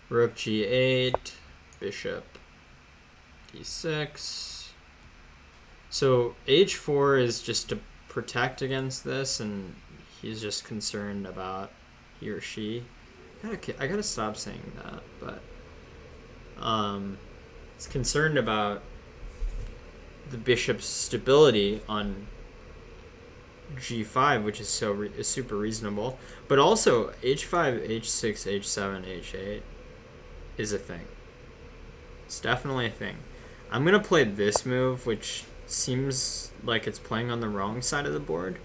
Rook g8, bishop d6. So h4 is just to protect against this, and he's just concerned about he or she. I gotta stop saying that, but he's concerned about the bishop's stability on g5, which is super reasonable. But also h5, h6, h7, h8 is a thing. It's definitely a thing. I'm gonna play this move, which seems like it's playing on the wrong side of the board,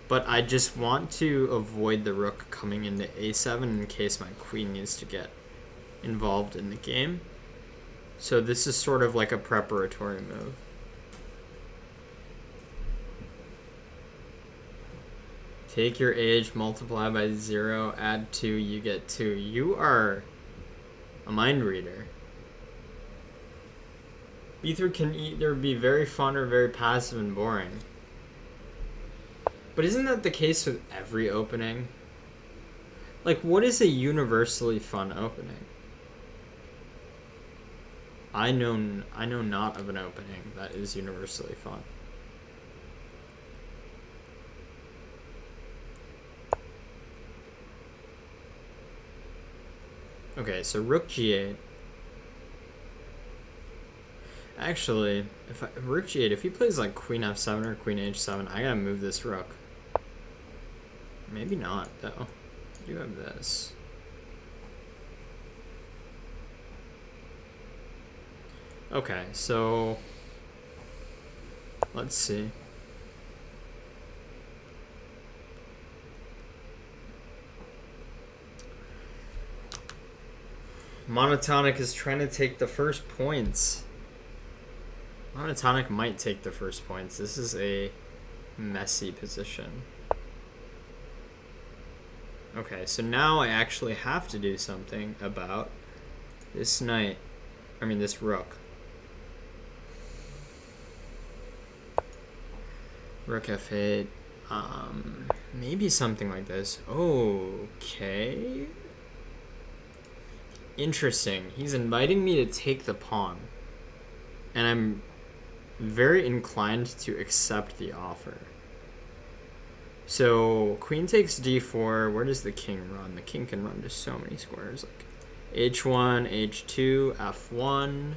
but I just want to avoid the rook coming into a7 in case my queen needs to get involved in the game. So this is sort of like a preparatory move. Take your age, multiply by 0, add 2, you get 2. You are a mind reader. B3 can either be very fun or very passive and boring. But isn't that the case with every opening? Like, what is a universally fun opening? I know not of an opening that is universally fun. Okay, so rook g8. Actually, rook g8, if he plays like queen f7 or queen h7, I gotta move this rook. Maybe not, though. You have this. Okay, so let's see. Monotonic is trying to take the first points. Monotonic might take the first points. This is a messy position. Okay, so now I actually have to do something about this this rook. Rook f8. Maybe something like this. Okay. Interesting. He's inviting me to take the pawn. And I'm very inclined to accept the offer. So queen takes d4. Where does the king run? The king can run to so many squares, like h1, h2, f1.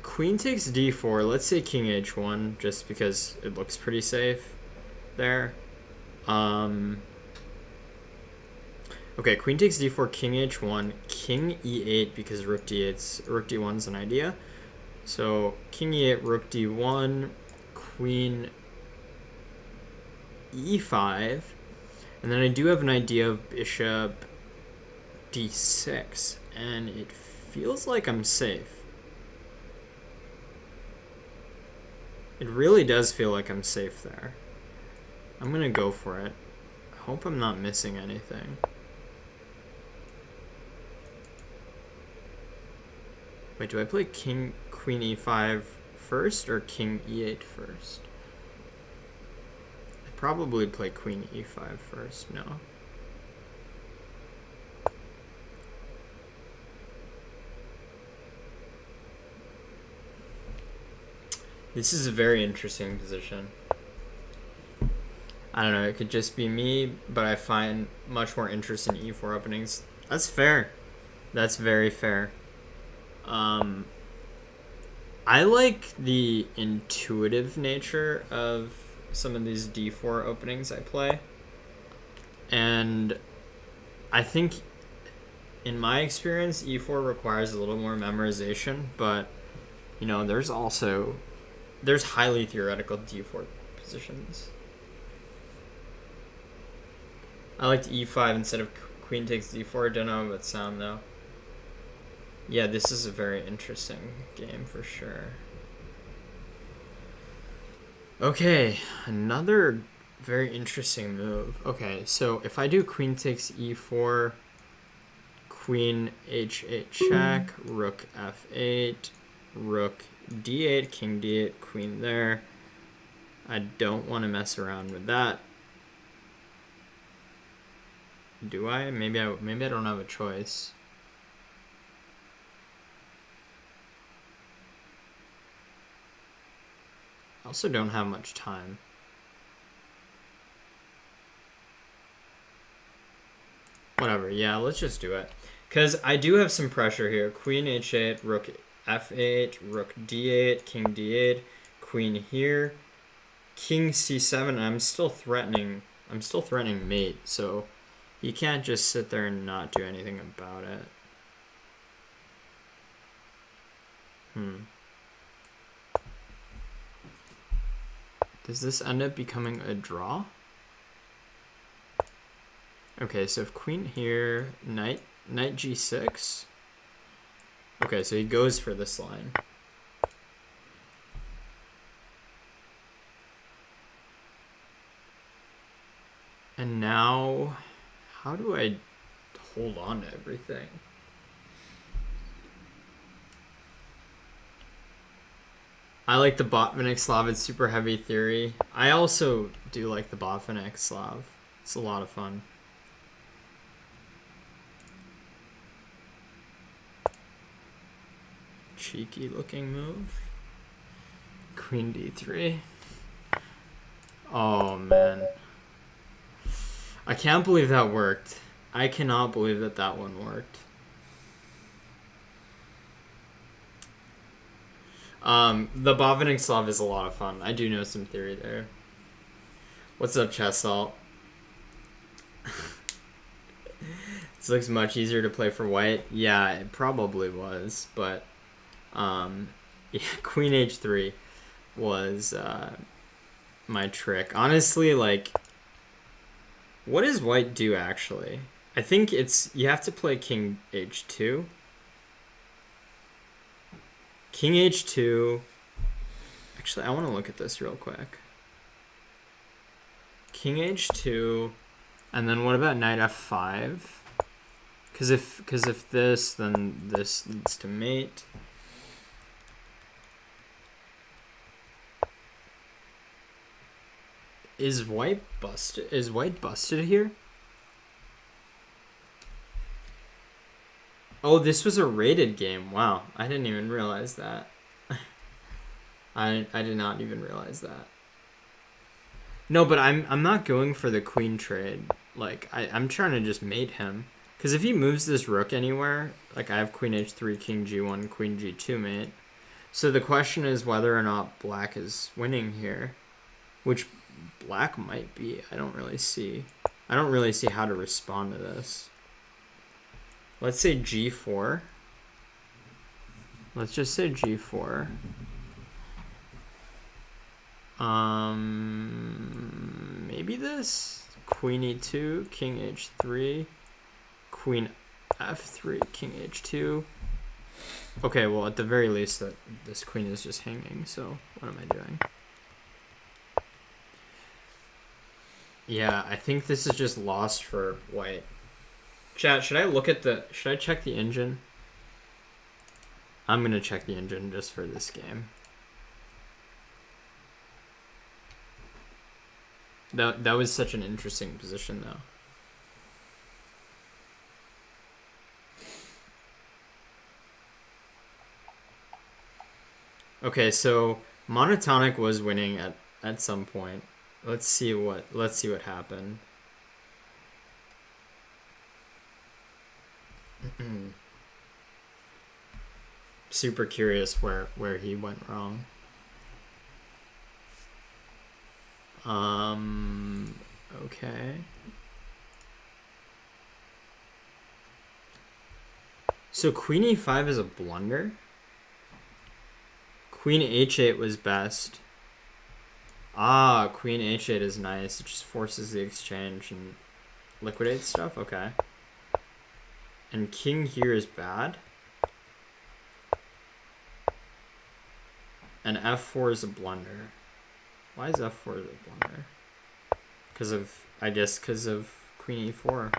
Queen takes d4. Let's say king h1, just because it looks pretty safe there. Okay, queen takes d4, king h1, king e8, because rook d1's an idea. So king e8, rook d1, queen e5, and then I do have an idea of bishop d6, and it feels like I'm safe. It really does feel like I'm safe there. I'm gonna go for it. I hope I'm not missing anything. Wait, do I play queen e5 first or king e8 first? I'd probably play queen e5 first, no. This is a very interesting position. I don't know, it could just be me, but I find much more interest in e4 openings. That's fair. That's very fair. I like the intuitive nature of some of these d4 openings I play. And I think, in my experience, e4 requires a little more memorization, but, you know, there's highly theoretical d4 positions. I liked e5 instead of queen takes d4. Don't know about sound though. Yeah, this is a very interesting game for sure. Okay, another very interesting move. Okay, so if I do queen takes e4, queen h8 check, rook f8, rook d8, king d8, queen there. I don't want to mess around with that. Do I? Maybe I don't have a choice. I also don't have much time. Whatever, yeah, let's just do it. Because I do have some pressure here. Queen h8, rook f8, rook d8, king d8, queen here, king c7. I'm still threatening mate, so you can't just sit there and not do anything about it. Does this end up becoming a draw? Okay, so if queen here, knight g6. Okay, so he goes for this line. And now, how do I hold on to everything? I like the Botvinnik Slav. It's super heavy theory. I also do like the Botvinnik Slav. It's a lot of fun. Cheeky looking move. Queen d3. Oh man. I can't believe that worked. I cannot believe that that one worked. The Botvinnik Slav is a lot of fun. I do know some theory there. What's up, Chess Salt? This looks much easier to play for white. Yeah, it probably was, but yeah, Queen h3 was my trick. Honestly, like, what does white do actually? I think you have to play King h2. King h2. Actually, I want to look at this real quick. King h2, and then what about knight f5? Because if this, then this leads to mate. Is white busted? Is white busted here? Oh, this was a rated game. Wow, I didn't even realize that. I did not even realize that. No, but I'm not going for the queen trade. Like, I'm trying to just mate him. Because if he moves this rook anywhere, like I have queen h3, king g1, queen g2 mate. So the question is whether or not black is winning here. Which black might be. I don't really see how to respond to this. Let's say g4. Let's just say g4. Maybe this. Queen e2, king h3, queen f3, king h2. Okay, well, at the very least, that this queen is just hanging, so what am I doing? Yeah, I think this is just lost for white. Chat, should I check the engine? I'm gonna check the engine just for this game. That was such an interesting position, though. Okay, so monotonic was winning at some point. Let's see what happened. Super curious where he went wrong. Okay. So queen e5 is a blunder. Queen h8 was best. Ah, queen h8 is nice. It just forces the exchange and liquidates stuff. Okay. And king here is bad. And f4 is a blunder. Why is f4 a blunder? Because of queen e4.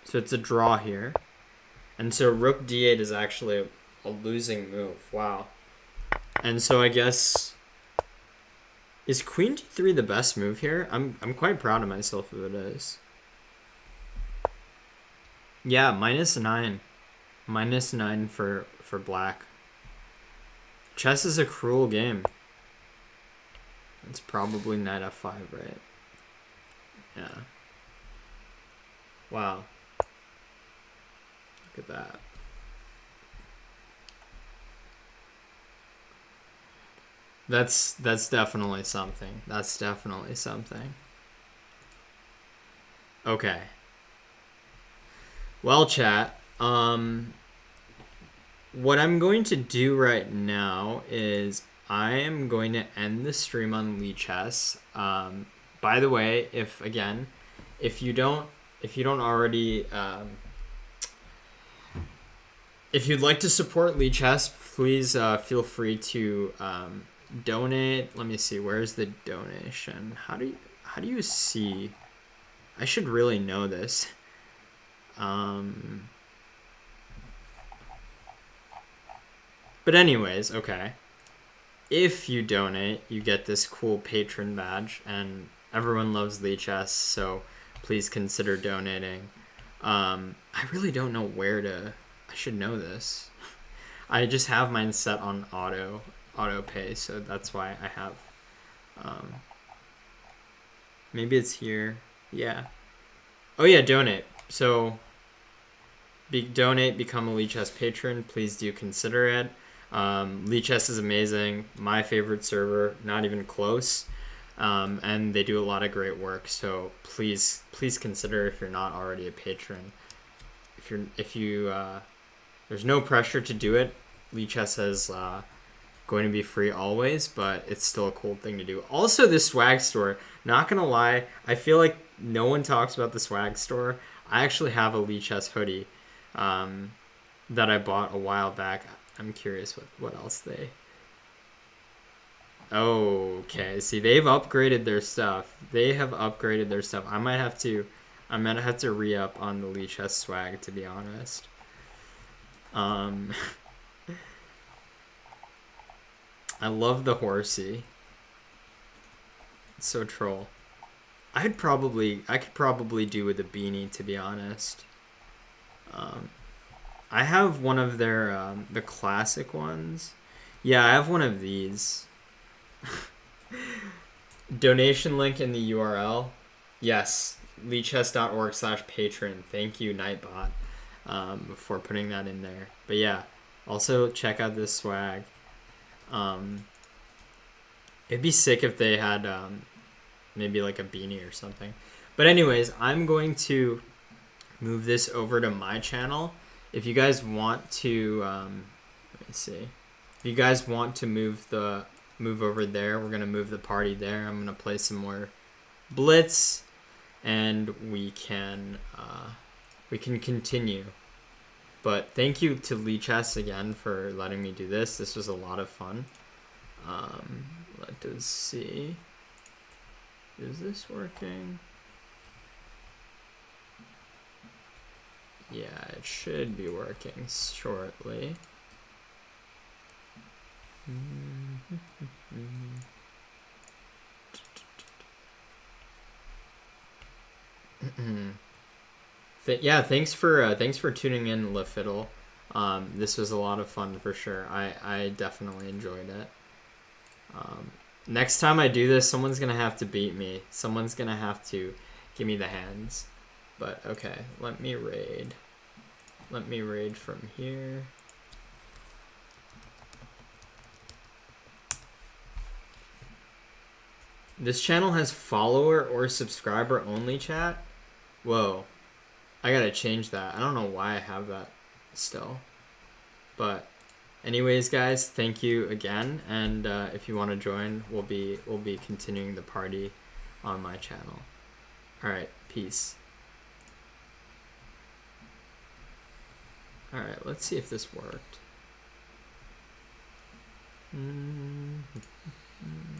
So it's a draw here. And so rook d8 is actually a losing move. Wow. And so I guess, is queen d3 the best move here? I'm quite proud of myself if it is. Yeah, -9. -9 for black. Chess is a cruel game. It's probably knight f5, right? Yeah. Wow. Look at that. That's definitely something. That's definitely something. Okay. Well, chat, what I'm going to do right now is I am going to end the stream on Lichess. By the way, if you don't already, if you'd like to support Lichess, please feel free to donate. Let me see. Where's the donation? How do you see? I should really know this. But anyways, okay. If you donate, you get this cool patron badge, and everyone loves Lichess, so please consider donating. I really don't know where to. I should know this. I just have mine set on auto pay, so that's why I have. Maybe it's here. Yeah. Oh yeah, donate. So donate, become a Lichess patron. Please do consider it. Lichess is amazing. My favorite server, not even close. And they do a lot of great work. So please consider if you're not already a patron. If you there's no pressure to do it. Lichess is going to be free always, but it's still a cool thing to do. Also, the swag store. Not gonna lie, I feel like no one talks about the swag store. I actually have a Lichess hoodie that I bought a while back. I'm curious what else they. Okay, see, they've upgraded their stuff. They have upgraded their stuff. I might have to re-up on the Lichess swag, to be honest. I love the horsey. It's so troll. I could probably do with a beanie, to be honest. I have one of their the classic ones. Yeah, I have one of these. Donation link in the URL. Yes, lichess.org/patron. Thank you, Nightbot, for putting that in there. But yeah, also check out this swag. It'd be sick if they had maybe like a beanie or something. But anyways, I'm going to move this over to my channel if you guys want to, let me see. If you guys want to move over there, we're gonna move the party there. I'm gonna play some more Blitz, and we can continue. But thank you to Lichess again for letting me do this. This was a lot of fun. Let us see. Is this working? Yeah, it should be working shortly. Yeah, thanks for tuning in, La Fiddle. This was a lot of fun for sure. I definitely enjoyed it. Next time I do this, someone's gonna have to beat me. Someone's gonna have to give me the hands. But okay, let me raid. Let me raid from here. This channel has follower or subscriber only chat. Whoa. I gotta change that. I don't know why I have that still. But anyways, guys, thank you again. And if you want to join, we'll be continuing the party on my channel. All right, peace. All right, let's see if this worked.